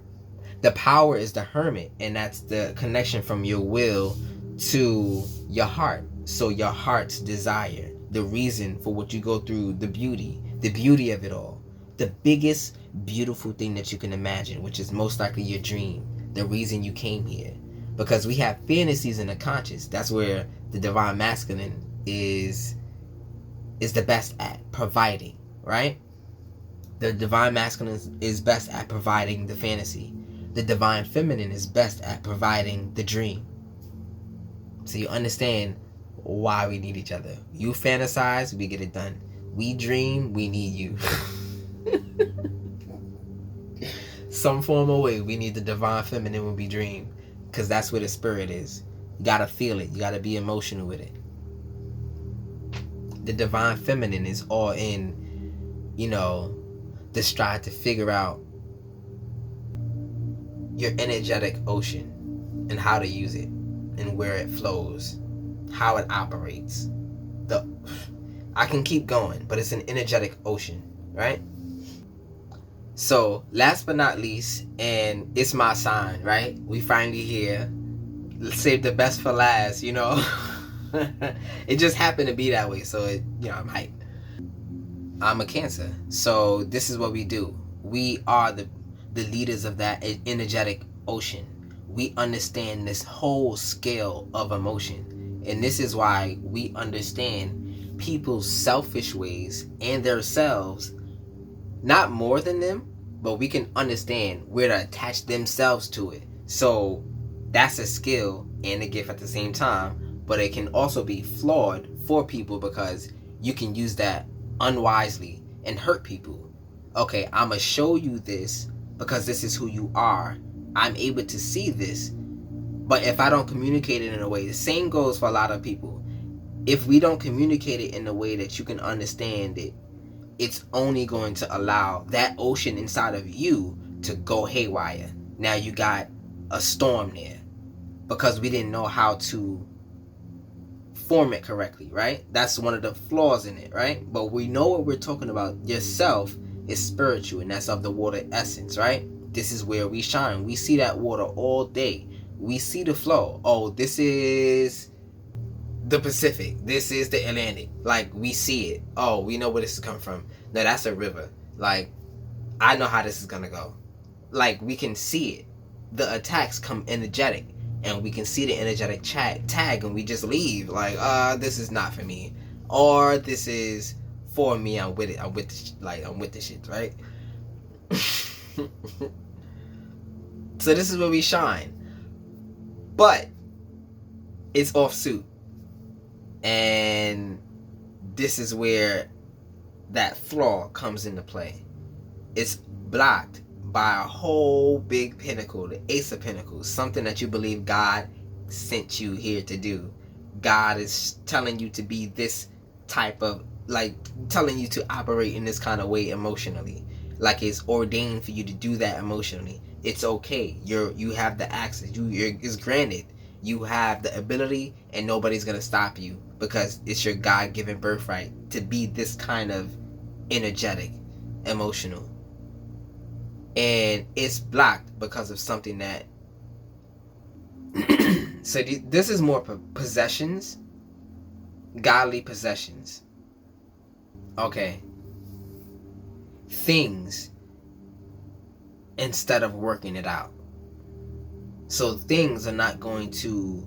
The power is the Hermit, and that's the connection from your will to your heart. So your heart's desire, the reason for what you go through, the beauty of it all. The biggest beautiful thing that you can imagine, which is most likely your dream, the reason you came here. Because we have fantasies in the conscious. That's where the divine masculine is the best at providing, right? The divine masculine is best at providing the fantasy. The divine feminine is best at providing the dream. So you understand why we need each other. You fantasize, we get it done. We dream, we need you. Some form of way, we need the divine feminine when we dream. Because that's where the spirit is. You gotta feel it. You gotta be emotional with it. The divine feminine is all in, you know, the strive to figure out your energetic ocean and how to use it and where it flows, how it operates. I can keep going, but it's an energetic ocean, right? So last but not least, and it's my sign, right? We finally here. Let's save the best for last, you know. It just happened to be that way, so I'm hyped. I'm a Cancer, so this is what we do. We are the leaders of that energetic ocean. We understand this whole scale of emotion, and this is why we understand people's selfish ways and themselves, not more than them, but we can understand where to attach themselves to it. So that's a skill and a gift at the same time, but it can also be flawed for people because you can use that unwisely and hurt people. Okay, I'm gonna show you this because this is who you are. I'm able to see this, but if I don't communicate it in a way, the same goes for a lot of people. If we don't communicate it in a way that you can understand it, it's only going to allow that ocean inside of you to go haywire. Now you got a storm there because we didn't know how to form it correctly, right? That's one of the flaws in it, right? But we know what we're talking about. Yourself is spiritual, and that's of the water essence, right? This is where we shine. We see that water all day. We see the flow. Oh, this is the Pacific. This is the Atlantic. Like, we see it. Oh, we know where this is coming from. No, that's a river. Like, I know how this is gonna go. Like, we can see it. The attacks come energetic, and we can see the energetic tag, and we just leave. Like, this is not for me, or this is for me. I'm with it. I'm with the shit, right? So this is where we shine, but it's offsuit, and this is where that flaw comes into play. It's blocked by a whole big pinnacle, the Ace of Pentacles, something that you believe God sent you here to do. God is telling you to be this type of, like, telling you to operate in this kind of way emotionally. Like, it's ordained for you to do that emotionally. It's okay. You have the access. It's granted. You have the ability, and nobody's gonna stop you because it's your God-given birthright to be this kind of energetic, emotional. And it's blocked because of something that so this is more possessions, godly possessions. Okay, things instead of working it out. So things are not going to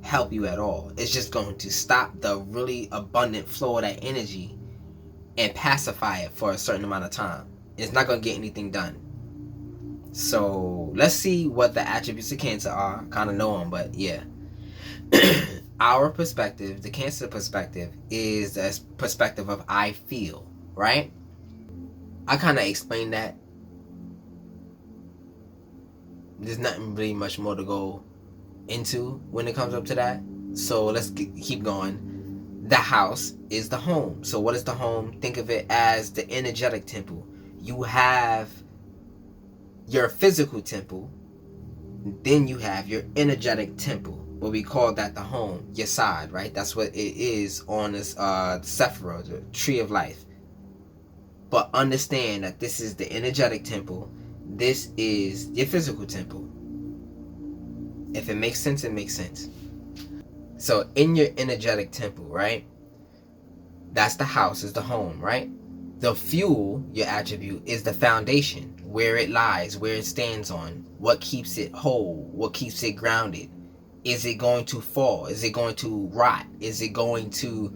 help you at all. It's just going to stop the really abundant flow of that energy and pacify it for a certain amount of time. It's not going to get anything done. So let's see what the attributes of Cancer are. Kind of know them, but yeah. Our perspective, the Cancer perspective, is the perspective of I feel, right? I kind of explained that. There's nothing really much more to go into when it comes up to that. So let's keep going. The house is the home. So what is the home? Think of it as the energetic temple. You have your physical temple, then you have your energetic temple. But we call that the home, your side, right? That's what it is on this Sephira, the tree of life. But understand that this is the energetic temple. This is your physical temple. If it makes sense, it makes sense. So in your energetic temple, right? That's the house, is the home, right? The fuel, your attribute, is the foundation, where it lies, where it stands on, what keeps it whole, what keeps it grounded. Is it going to fall? Is it going to rot? Is it going to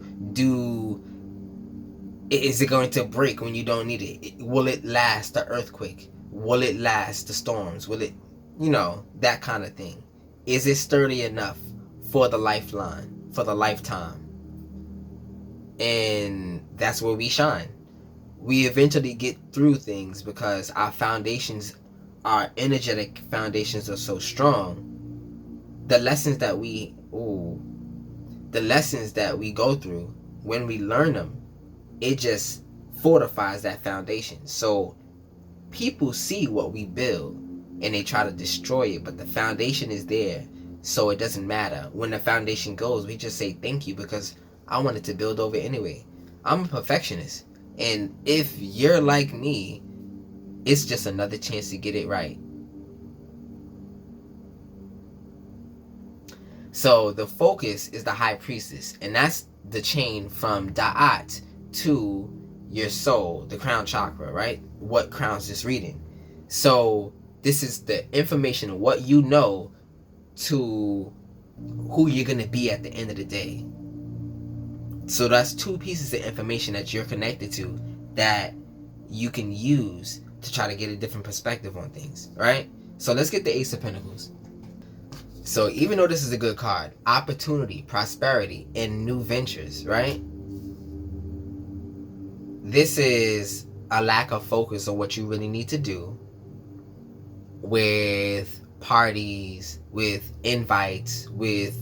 break when you don't need it? Will it last the earthquake? Will it last the storms? Will it, that kind of thing. Is it sturdy enough for the lifeline, for the lifetime? And that's where we shine. We eventually get through things because our foundations, our energetic foundations, are so strong. The lessons that we go through, when we learn them, it just fortifies that foundation. So people see what we build and they try to destroy it, but the foundation is there, so it doesn't matter. When the foundation goes, we just say thank you, because I wanted to build over anyway. I'm a perfectionist, and if you're like me, it's just another chance to get it right. So the focus is the high priestess, and that's the chain from Da'at to your soul, the crown chakra, right? What crowns this reading. So this is the information, what you know, to who you're going to be at the end of the day. So that's two pieces of information that you're connected to that you can use to try to get a different perspective on things, right? So let's get the Ace of Pentacles. So even though this is a good card, opportunity, prosperity, and new ventures, right? This is a lack of focus on what you really need to do, with parties, with invites, with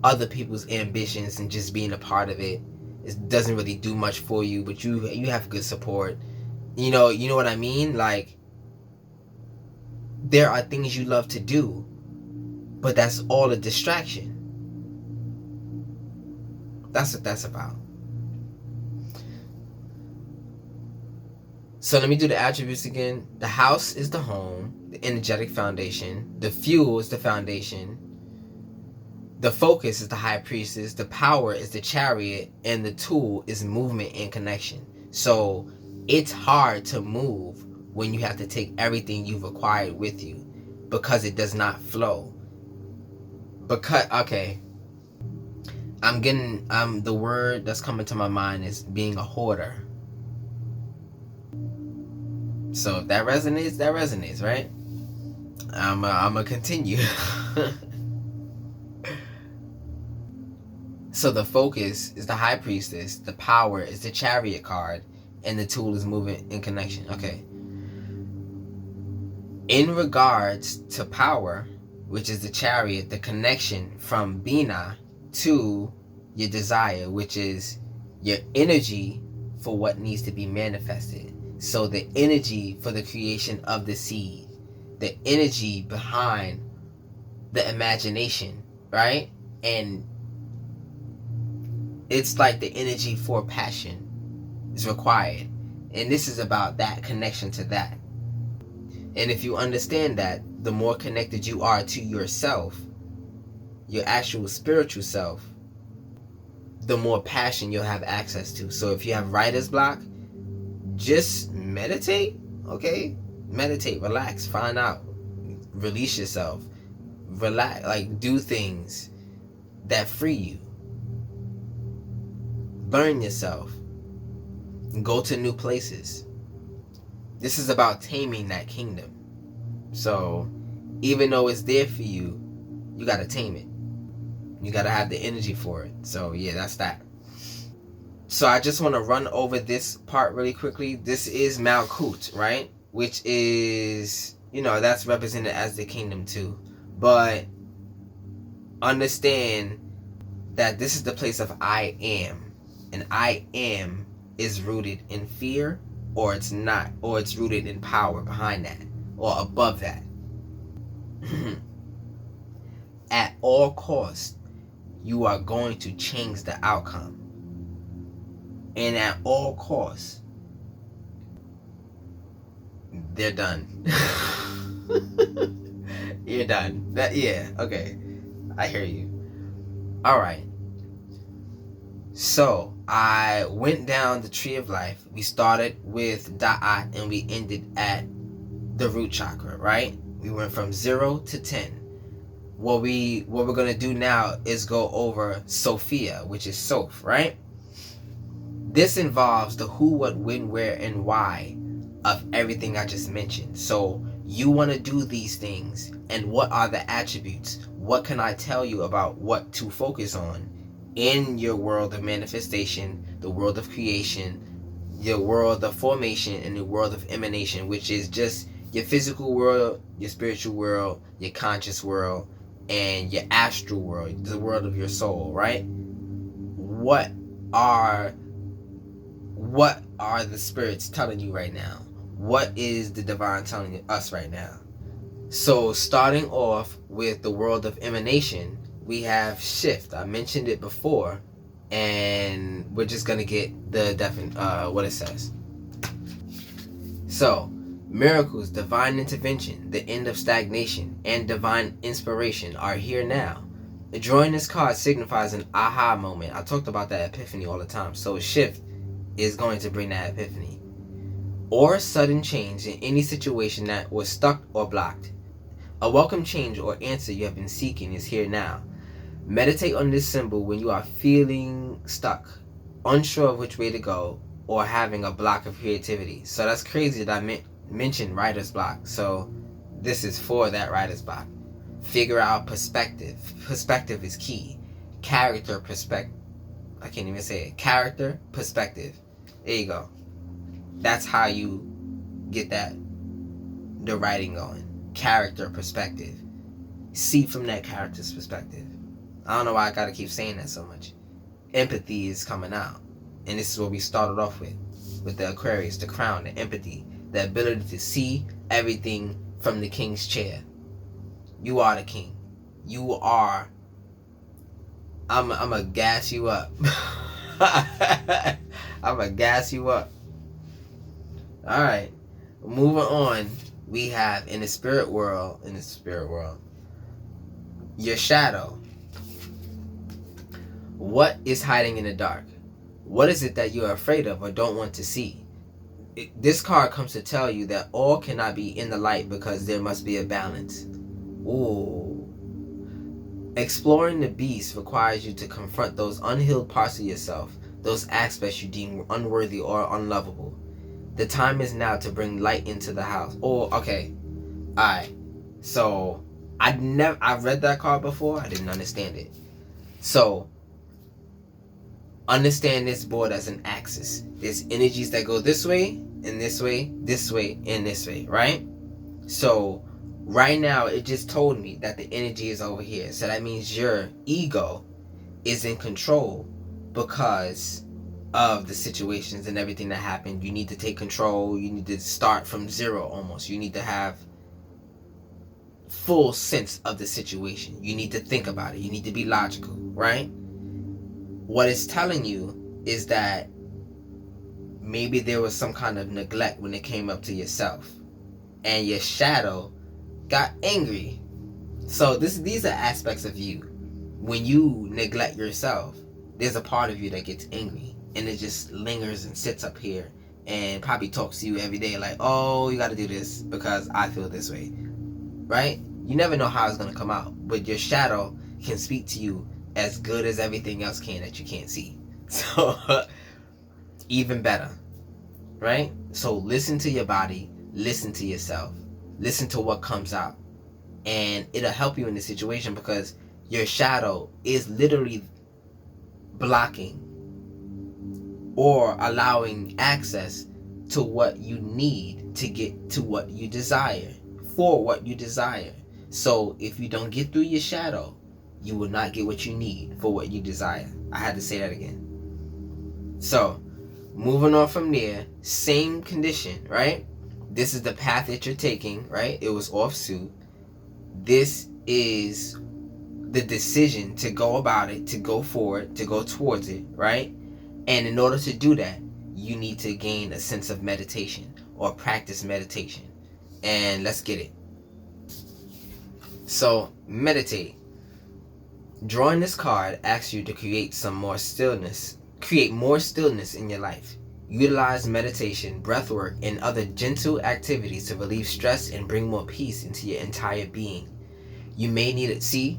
other people's ambitions, and just being a part of it. It doesn't really do much for you, but you have good support. You know what I mean? Like, there are things you love to do, but that's all a distraction. That's what that's about. So let me do the attributes again. The house is the home, the energetic foundation. The fuel is the foundation. The focus is the high priestess. The power is the chariot. And the tool is movement and connection. So it's hard to move when you have to take everything you've acquired with you, because it does not flow. The word that's coming to my mind is being a hoarder. So if that resonates, right? I'm gonna continue. So the focus is the high priestess, the power is the chariot card, and the tool is movement and connection. Okay. In regards to power, which is the chariot, the connection from Bina to your desire, which is your energy for what needs to be manifested. So the energy for the creation of the seed, the energy behind the imagination, right? And it's like the energy for passion is required. And this is about that connection to that. And if you understand that, the more connected you are to yourself, your actual spiritual self, the more passion you'll have access to. So if you have writer's block, just meditate, okay? Meditate, relax, find out, release yourself, relax, like do things that free you. Learn yourself, go to new places. This is about taming that kingdom. So even though it's there for you, you gotta tame it. You gotta have the energy for it. So yeah, that's that. So I just want to run over this part really quickly. This is Malkut, right? Which is, that's represented as the kingdom too. But understand that this is the place of I am. And I am is rooted in fear, or it's not, or it's rooted in power behind that, or above that. At all costs, you are going to change the outcome. And at all costs, they're done. You're done. Okay. I hear you. Alright. So, I went down the tree of life. We started with Da'at and we ended at the root chakra, right? We went from 0 to 10. What we're going to do now is go over Sophia, which is Soph, right? This involves the who, what, when, where, and why of everything I just mentioned. So you want to do these things, and what are the attributes? What can I tell you about what to focus on in your world of manifestation, the world of creation, your world of formation, and the world of emanation, which is just your physical world, your spiritual world, your conscious world, and your astral world, the world of your soul, right? What are the spirits telling you right now? What is the divine telling us right now? So starting off with the world of emanation, we have shift. I mentioned it before, and we're just gonna get the what it says. So miracles, divine intervention, the end of stagnation, and divine inspiration are here now. Drawing this card signifies an aha moment. I talked about that epiphany all the time. So shift is going to bring that epiphany. Or sudden change in any situation that was stuck or blocked. A welcome change or answer you have been seeking is here now. Meditate on this symbol when you are feeling stuck, unsure of which way to go, or having a block of creativity. So that's crazy that I mentioned writer's block. So this is for that writer's block. Figure out perspective. Perspective is key. Character perspective. I can't even say it. Character perspective. There you go. That's how you get the writing going. Character perspective. See from that character's perspective. I don't know why I gotta keep saying that so much. Empathy is coming out. And this is what we started off with the Aquarius, the crown, the empathy, the ability to see everything from the king's chair. You are the king. You are. I'm gonna gas you up. I'm gonna gas you up. Alright. Moving on, we have in the spirit world, your shadow. What is hiding in the dark? What is it that you are afraid of or don't want to see? This card comes to tell you that all cannot be in the light because there must be a balance. Ooh. Exploring the beast requires you to confront those unhealed parts of yourself, those aspects you deem unworthy or unlovable. The time is now to bring light into the house. Oh, okay. Alright. So, I've read that card before. I didn't understand it. So, understand this board as an axis. There's energies that go this way, and this way, and this way, right? So, right now, it just told me that the energy is over here. So that means your ego is in control because of the situations and everything that happened. You need to take control. You need to start from zero almost. You need to have full sense of the situation. You need to think about it. You need to be logical, right? What it's telling you is that maybe there was some kind of neglect when it came up to yourself. And your shadow got angry. So these are aspects of you. When you neglect yourself, there's a part of you that gets angry. And it just lingers and sits up here and probably talks to you every day like, oh, you got to do this because I feel this way. Right? You never know how it's going to come out. But your shadow can speak to you as good as everything else can that you can't see. So, even better. Right? So, listen to your body. Listen to yourself. Listen to what comes out. and it'll help you in the situation because your shadow is literally blocking or allowing access to what you need to get to what you desire, for what you desire. So if you don't get through your shadow, you will not get what you need for what you desire. I had to say that again. So moving on from there, same condition, right? This is the path that you're taking, right? It was off suit. This is the decision to go about it, to go forward, to go towards it, right? And in order to do that, you need to gain a sense of meditation or practice meditation. And let's get it. So, meditate. Drawing this card asks you to create more stillness in your life. Utilize meditation, breathwork, and other gentle activities to relieve stress and bring more peace into your entire being. You may need it. See,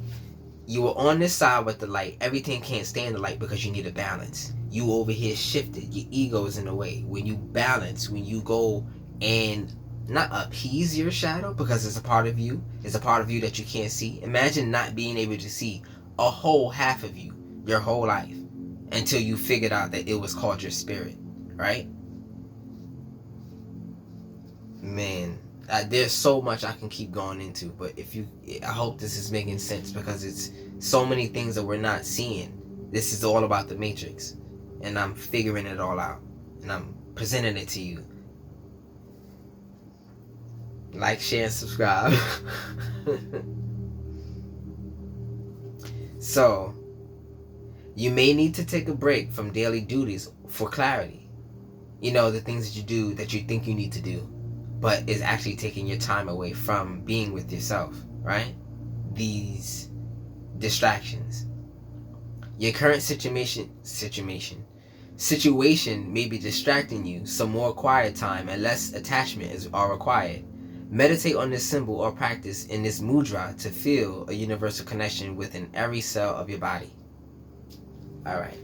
you were on this side with the light. Everything can't stay in the light because you need a balance. You over here shifted. Your ego is in the way. When you balance, when you go and not appease your shadow because it's a part of you. It's a part of you that you can't see. Imagine not being able to see a whole half of you your whole life until you figured out that it was called your spirit, right? Man, there's so much I can keep going into, but I hope this is making sense because it's so many things that we're not seeing. This is all about the matrix, and I'm figuring it all out, and I'm presenting it to you. Like, share, and subscribe. So, you may need to take a break from daily duties for clarity. You know, the things that you do that you think you need to do, but is actually taking your time away from being with yourself, right? These distractions. Your current situation may be distracting you, so more quiet time and less attachment are required. Meditate on this symbol or practice in this mudra to feel a universal connection within every cell of your body. Alright,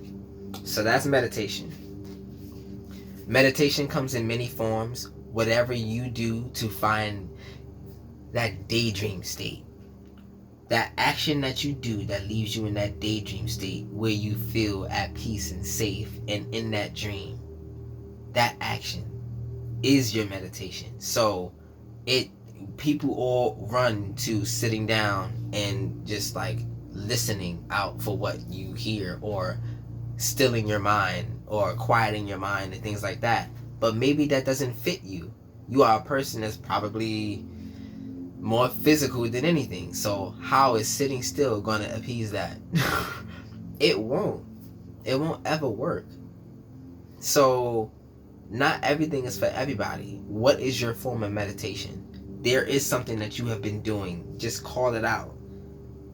so that's meditation. Meditation comes in many forms. Whatever you do to find that daydream state, that action that you do that leaves you in that daydream state where you feel at peace and safe and in that dream, that action is your meditation. So people all run to sitting down and just like listening out for what you hear, or stilling your mind or quieting your mind and things like that. But maybe that doesn't fit you. You are a person that's probably more physical than anything. So how is sitting still going to appease that? It won't. It won't ever work. So not everything is for everybody. What is your form of meditation? There is something that you have been doing. Just call it out.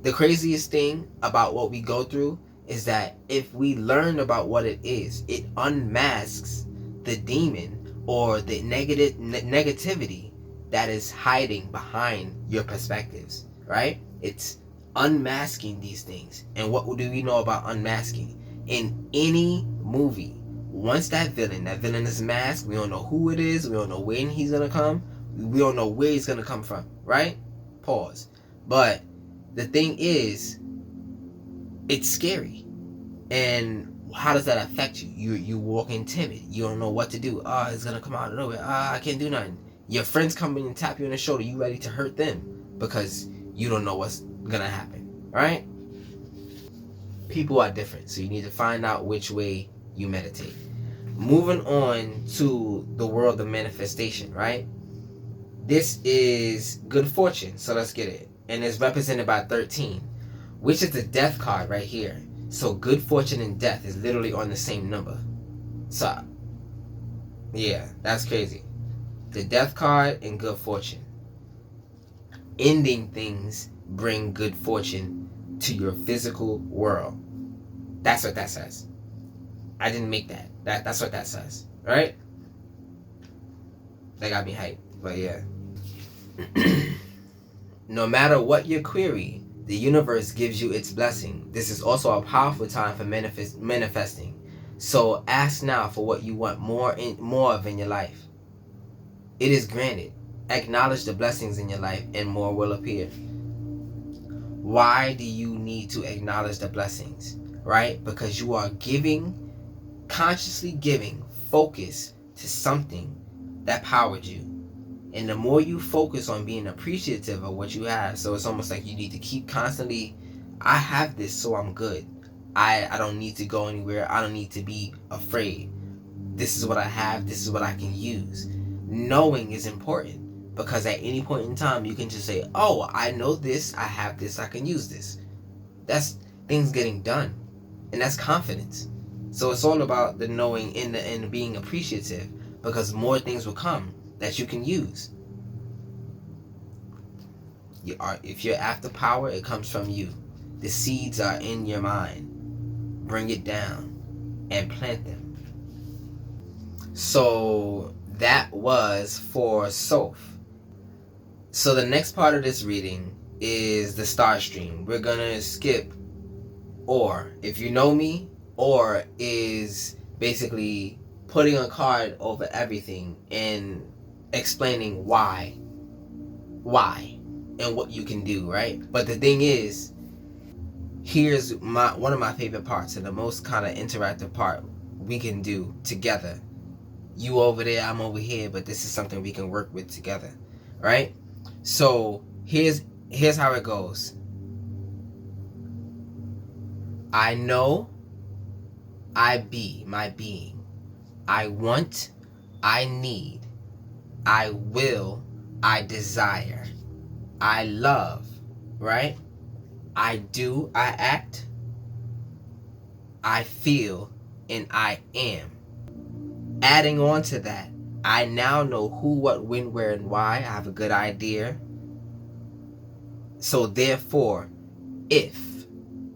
The craziest thing about what we go through is that if we learn about what it is, it unmasks the demon or the negativity that is hiding behind your perspectives, right? It's unmasking these things. And what do we know about unmasking? In any movie, once that villain is masked, we don't know who it is, we don't know when he's gonna come, we don't know where he's gonna come from, right? Pause. But the thing is, it's scary. And how does that affect you? You walking timid. You don't know what to do. It's gonna come out of nowhere. I can't do nothing. Your friends come in and tap you on the shoulder. You ready to hurt them because you don't know what's gonna happen, right? People are different, so you need to find out which way you meditate. Moving on to the world of manifestation, right? This is good fortune, so let's get it. And it's represented by 13, which is the death card right here. So good fortune and death is literally on the same number. So, yeah, that's crazy. The death card and good fortune. Ending things bring good fortune to your physical world. That's what that says. I didn't make that. That's what that says, right? That got me hyped, but yeah. No matter what your query, the universe gives you its blessing. This is also a powerful time for manifesting. So ask now for what you want more of in your life. It is granted. Acknowledge the blessings in your life and more will appear. Why do you need to acknowledge the blessings, right? Because you are giving, consciously giving focus to something that powered you. And the more you focus on being appreciative of what you have, so it's almost like you need to keep constantly, I have this, so I'm good. I don't need to go anywhere. I don't need to be afraid. This is what I have. This is what I can use. Knowing is important, because at any point in time, you can just say, oh, I know this. I have this. I can use this. That's things getting done. And that's confidence. So it's all about the knowing and being appreciative, because more things will come that you can use. If you're after power, it comes from you. The seeds are in your mind. Bring it down and plant them. So that was for Soph. So the next part of this reading is the star stream. We're gonna skip or. If you know me, or is basically putting a card over everything and explaining why and what you can do, right? But the thing is, here's one of my favorite parts, and the most kind of interactive part we can do together. You over there, I'm over here, but this is something we can work with together, right? So here's how it goes. I know, I be, my being. I want, I need. I will, I desire. I love, right? I do, I act. I feel, and I am. Adding on to that, I now know who, what, when, where, and why. I have a good idea. So therefore, if.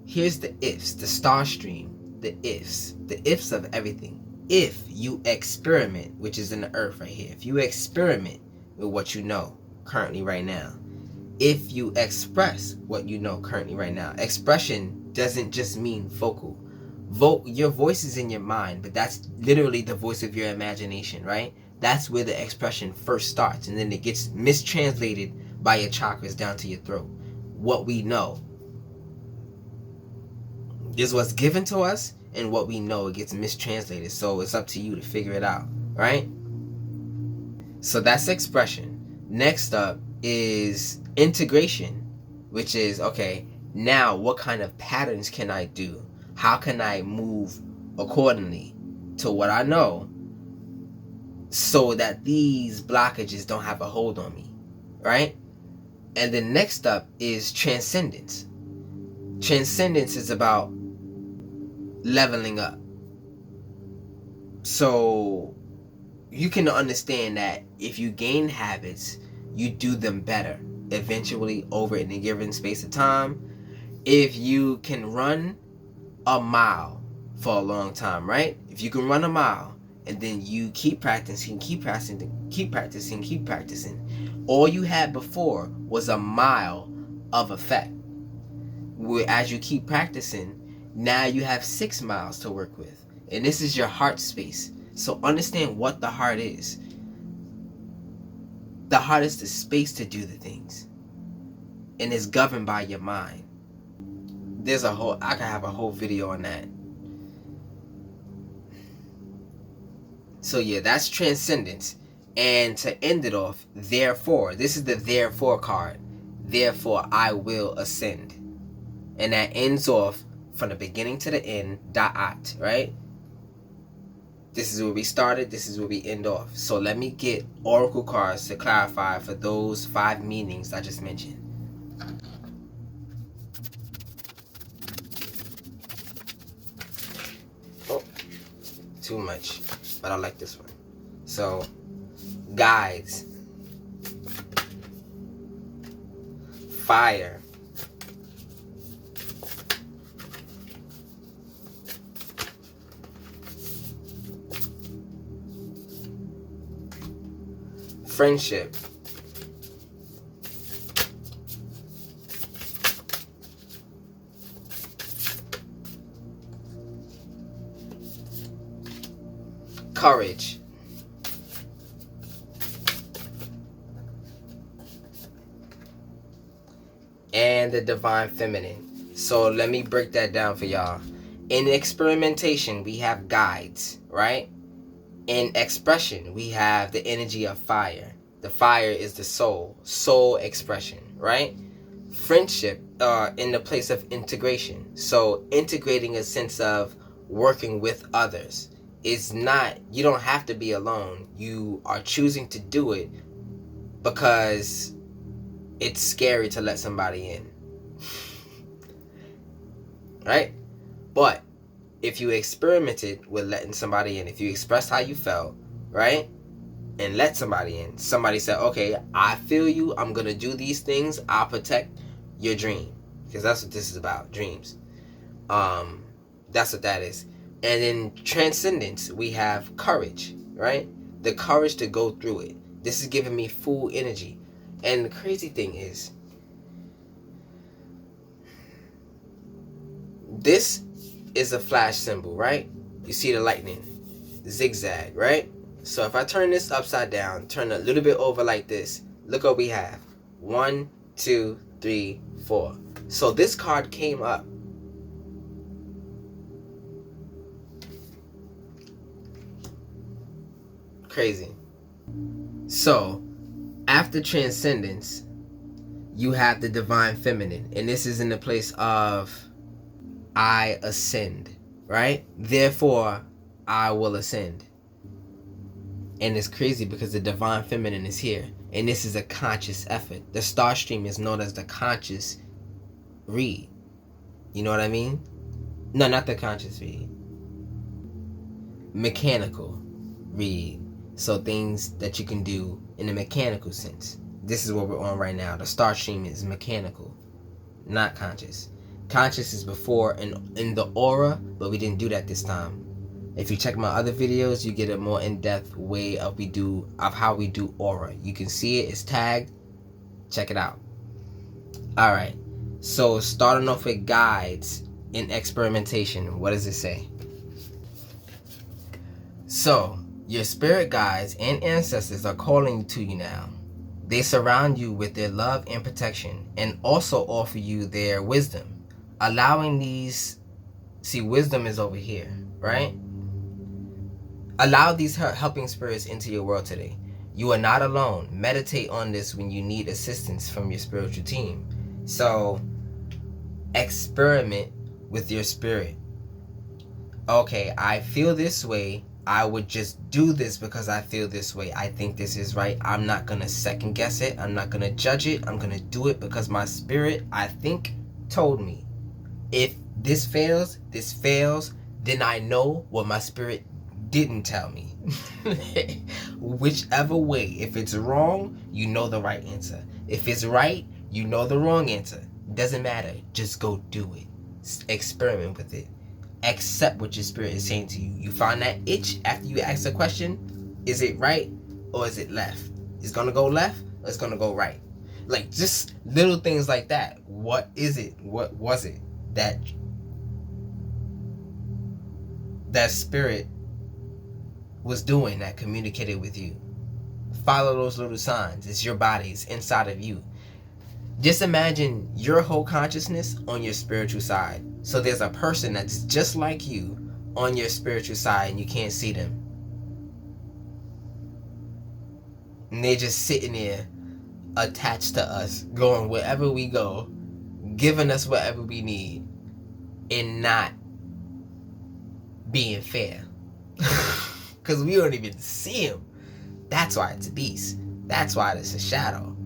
Here's the ifs, the star stream, the ifs of everything. If you experiment, which is in the earth right here, if you experiment with what you know currently right now, if you express what you know currently right now, expression doesn't just mean vocal. Your voice is in your mind, but that's literally the voice of your imagination, right? That's where the expression first starts, and then it gets mistranslated by your chakras down to your throat. What we know is what's given to us, and what we know, it gets mistranslated. So it's up to you to figure it out, right? So that's expression. Next up is integration, which is, okay, now what kind of patterns can I do? How can I move accordingly to what I know so that these blockages don't have a hold on me, right? And then next up is transcendence. Transcendence is about leveling up. So you can understand that if you gain habits, you do them better eventually over in a given space of time. If you can run a mile for a long time, right? If you can run a mile and then you keep practicing, all you had before was a mile of effect. As you keep practicing, now you have 6 miles to work with. And this is your heart space. So understand what the heart is. The heart is the space to do the things. And it's governed by your mind. I could have a whole video on that. So yeah, that's transcendence. And to end it off, therefore, this is the therefore card. Therefore, I will ascend. And that ends off from the beginning to the end, dot, right? This is where we started. This is where we end off. So let me get oracle cards to clarify for those 5 meanings I just mentioned. Oh, too much, but I like this one. So, guides, fire, friendship, courage, and the divine feminine. So let me break that down for y'all. In experimentation, we have guides, right? In expression, we have the energy of fire. The fire is the soul expression, right? Friendship, in the place of integration. So integrating a sense of working with others. It's not, you don't have to be alone. You are choosing to do it because it's scary to let somebody in. Right? But if you experimented with letting somebody in, if you expressed how you felt, right? And let somebody in, somebody said, okay, I feel you, I'm gonna do these things, I'll protect your dream. Because that's what this is about, dreams. That's what that is. And in transcendence, we have courage, right? The courage to go through it. This is giving me full energy. And the crazy thing is, this is a flash symbol, right? You see the lightning, zigzag, right? So if I turn this upside down, turn a little bit over like this, look what we have. 1, 2, 3, 4. So this card came up. Crazy. So after transcendence, you have the divine feminine, and this is in the place of I ascend, right? Therefore, I will ascend. And it's crazy because the divine feminine is here, and this is a conscious effort. The star stream is known as the conscious read. You know what I mean? No, not the conscious read. Mechanical read. So things that you can do in a mechanical sense. This is what we're on right now. The star stream is mechanical, not conscious. Conscious is before and in the aura, but we didn't do that this time. If you check my other videos, you get a more in-depth way of how we do aura. You can see it, it's tagged. Check it out. Alright. So starting off with guides in experimentation, what does it say? So your spirit guides and ancestors are calling to you now. They surround you with their love and protection, and also offer you their wisdom. Allowing these, see, wisdom is over here, right? Allow these helping spirits into your world today. You are not alone. Meditate on this when you need assistance from your spiritual team. So experiment with your spirit. Okay, I feel this way. I would just do this because I feel this way. I think this is right. I'm not going to second guess it. I'm not going to judge it. I'm going to do it because my spirit, I think, told me. If this fails, then I know what my spirit didn't tell me. Whichever way. If it's wrong, you know the right answer. If it's right, you know the wrong answer. Doesn't matter. Just go do it. Experiment with it. Accept what your spirit is saying to you. You find that itch after you ask the question, is it right or is it left? It's gonna go left or it's gonna go right? Like just little things like that. What is it? What was it that spirit was doing that communicated with you? Follow those little signs. It's your body. It's inside of you. Just imagine your whole consciousness on your spiritual side. So there's a person that's just like you on your spiritual side and you can't see them. And they're just sitting there attached to us, going wherever we go, giving us whatever we need, and not being fair. Because we don't even see him. That's why it's a beast. That's why it's a shadow.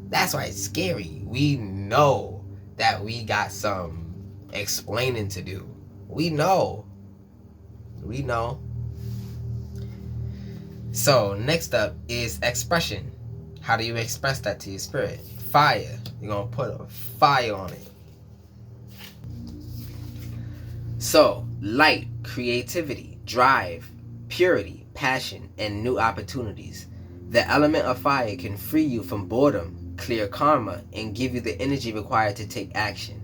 That's why it's scary. We know that we got some explaining to do. We know. So next up is expression. How do you express that to your spirit? Fire. You're gonna put a fire on it. So light, creativity, drive, purity, passion, and new opportunities. The element of fire can free you from boredom, clear karma, and give you the energy required to take action.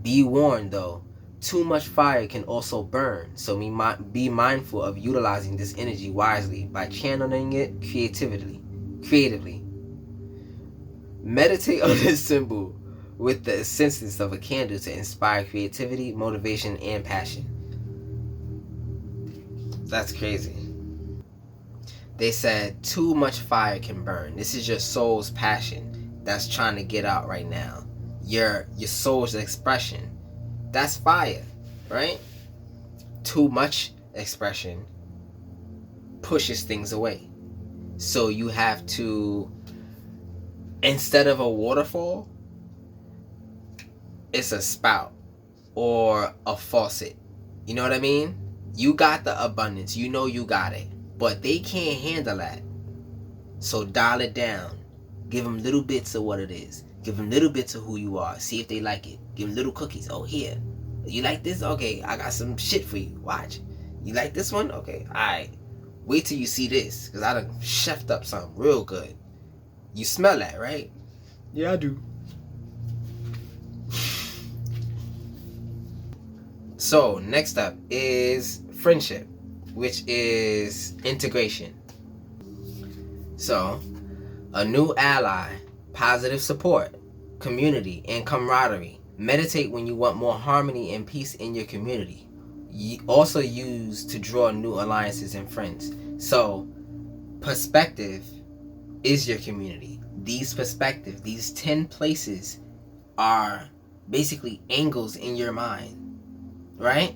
Be warned though, too much fire can also burn, so be mindful of utilizing this energy wisely by channeling it creatively. Meditate on this symbol with the essence of a candle to inspire creativity, motivation, and passion. That's crazy. They said too much fire can burn. This is your soul's passion that's trying to get out right now. Your soul's expression. That's fire, right? Too much expression pushes things away. So you have to, instead of a waterfall, it's a spout or a faucet. You know what I mean? You got the abundance. You know you got it. But they can't handle that. So dial it down. Give them little bits of what it is. Give them little bits of who you are. See if they like it. Give them little cookies. Oh, here. You like this? Okay, I got some shit for you. Watch. You like this one? Okay, alright. Wait till you see this. Because I done chefed up something real good. You smell that, right? Yeah, I do. So, next up is friendship, which is integration. So, a new ally, positive support, community, and camaraderie. Meditate when you want more harmony and peace in your community. Also use to draw new alliances and friends. So, perspective is your community. These perspectives, these 10 places are basically angles in your mind, right?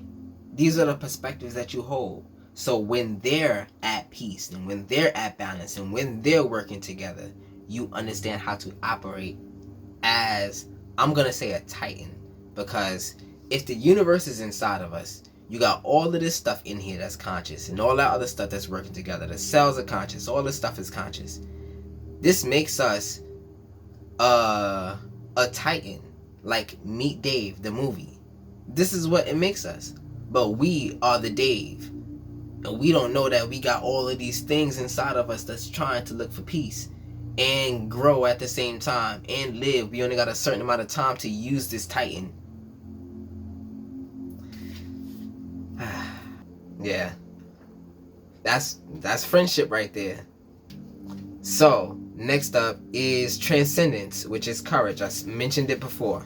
These are the perspectives that you hold. So when they're at peace and when they're at balance and when they're working together, you understand how to operate as, I'm going to say, a titan. Because if the universe is inside of us, you got all of this stuff in here that's conscious and all that other stuff that's working together. The cells are conscious. All this stuff is conscious. This makes us a titan. Like Meet Dave, the movie. This is what it makes us. But we are the Dave. And we don't know that we got all of these things inside of us that's trying to look for peace and grow at the same time and live. We only got a certain amount of time to use this titan. Yeah. That's friendship right there. So, next up is transcendence, which is courage. I mentioned it before.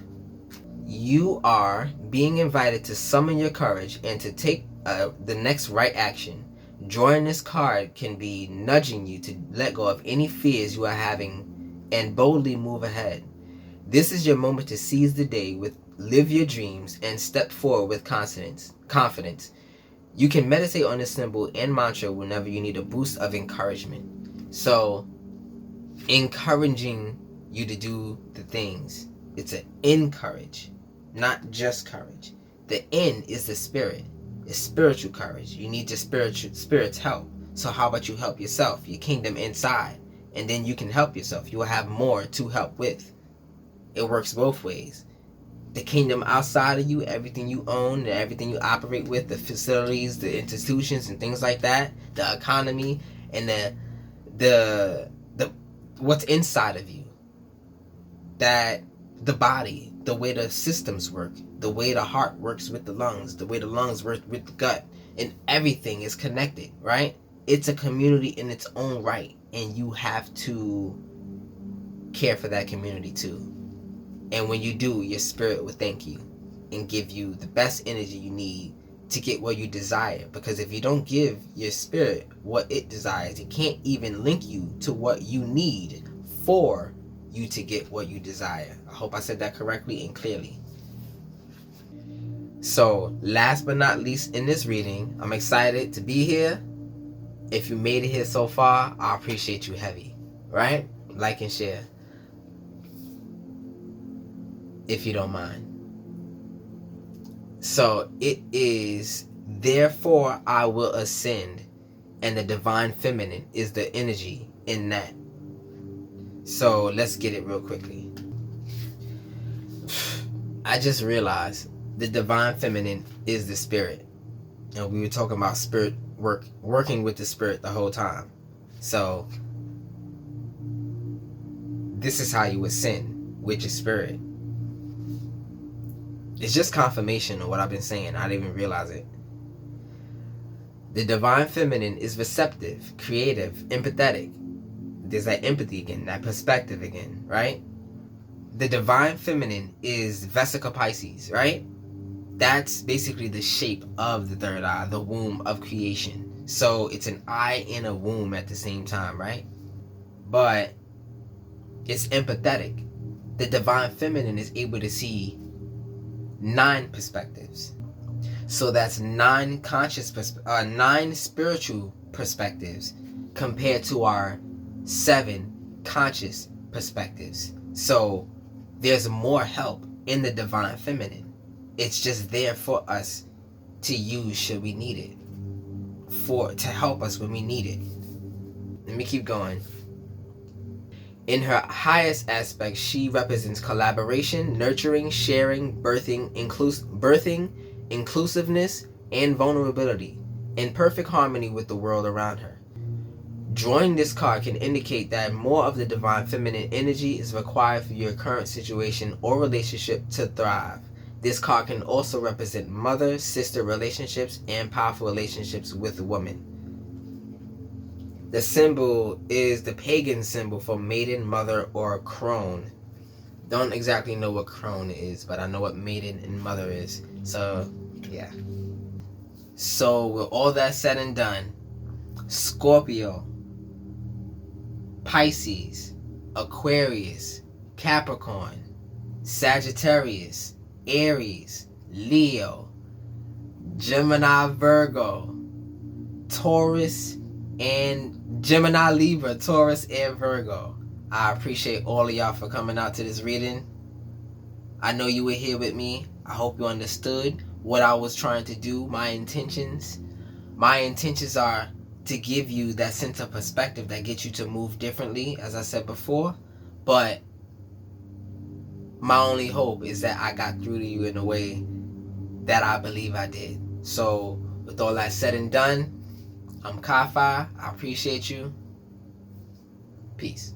You are being invited to summon your courage and to take the next right action. Drawing this card can be nudging you to let go of any fears you are having and boldly move ahead. This is your moment to seize the day, live your dreams, and step forward with confidence. You can meditate on this symbol and mantra whenever you need a boost of encouragement. So, encouraging you to do the things. It's an encourage, not just courage. The N is the spirit. It's spiritual courage. You need your spirit's help. So how about you help yourself, your kingdom inside, and then you can help yourself. You will have more to help with. It works both ways. The kingdom outside of you, everything you own and everything you operate with, the facilities, the institutions and things like that, the economy, and the what's inside of you. That the body, the way the systems work, the way the heart works with the lungs, the way the lungs work with the gut, and everything is connected, right? It's a community in its own right, and you have to care for that community too. And when you do, your spirit will thank you and give you the best energy you need to get what you desire. Because if you don't give your spirit what it desires, it can't even link you to what you need for you to get what you desire. I hope I said that correctly and clearly. So, last but not least in this reading, I'm excited to be here. If you made it here so far, I appreciate you heavy, right? Like and share, if you don't mind. So, it is, therefore I will ascend, and the divine feminine is the energy in that. So, let's get it real quickly. I just realized the divine feminine is the spirit. And we were talking about spirit working with the spirit the whole time. So, this is how you ascend with your spirit. It's just confirmation of what I've been saying. I didn't even realize it. The divine feminine is receptive, creative, empathetic. There's that empathy again, that perspective again, right? the divine feminine is Vesica Pisces, right? That's basically the shape of the third eye, the womb of creation. So it's an eye and a womb at the same time, right? But it's empathetic. The divine feminine is able to see 9 perspectives. So that's 9 spiritual perspectives compared to our 7 conscious perspectives. So there's more help in the divine feminine. It's just there for us to use should we need it, to help us when we need it. Let me keep going. In her highest aspect, she represents collaboration, nurturing, sharing, birthing, inclusiveness, and vulnerability, in perfect harmony with the world around her. Drawing this card can indicate that more of the divine feminine energy is required for your current situation or relationship to thrive. This card can also represent mother-sister relationships and powerful relationships with women. The symbol is the pagan symbol for maiden, mother, or crone. Don't exactly know what crone is, but I know what maiden and mother is. So, yeah. So, with all that said and done, Scorpio, Pisces, Aquarius, Capricorn, Sagittarius, Aries, Leo, Gemini, Virgo, Taurus, and Gemini, Libra, Taurus, and Virgo. I appreciate all of y'all for coming out to this reading. I know you were here with me. I hope you understood what I was trying to do, my intentions. My intentions are to give you that sense of perspective that gets you to move differently, as I said before. But my only hope is that I got through to you in a way that I believe I did. So, with all that said and done, I'm KyFy. I appreciate you. Peace.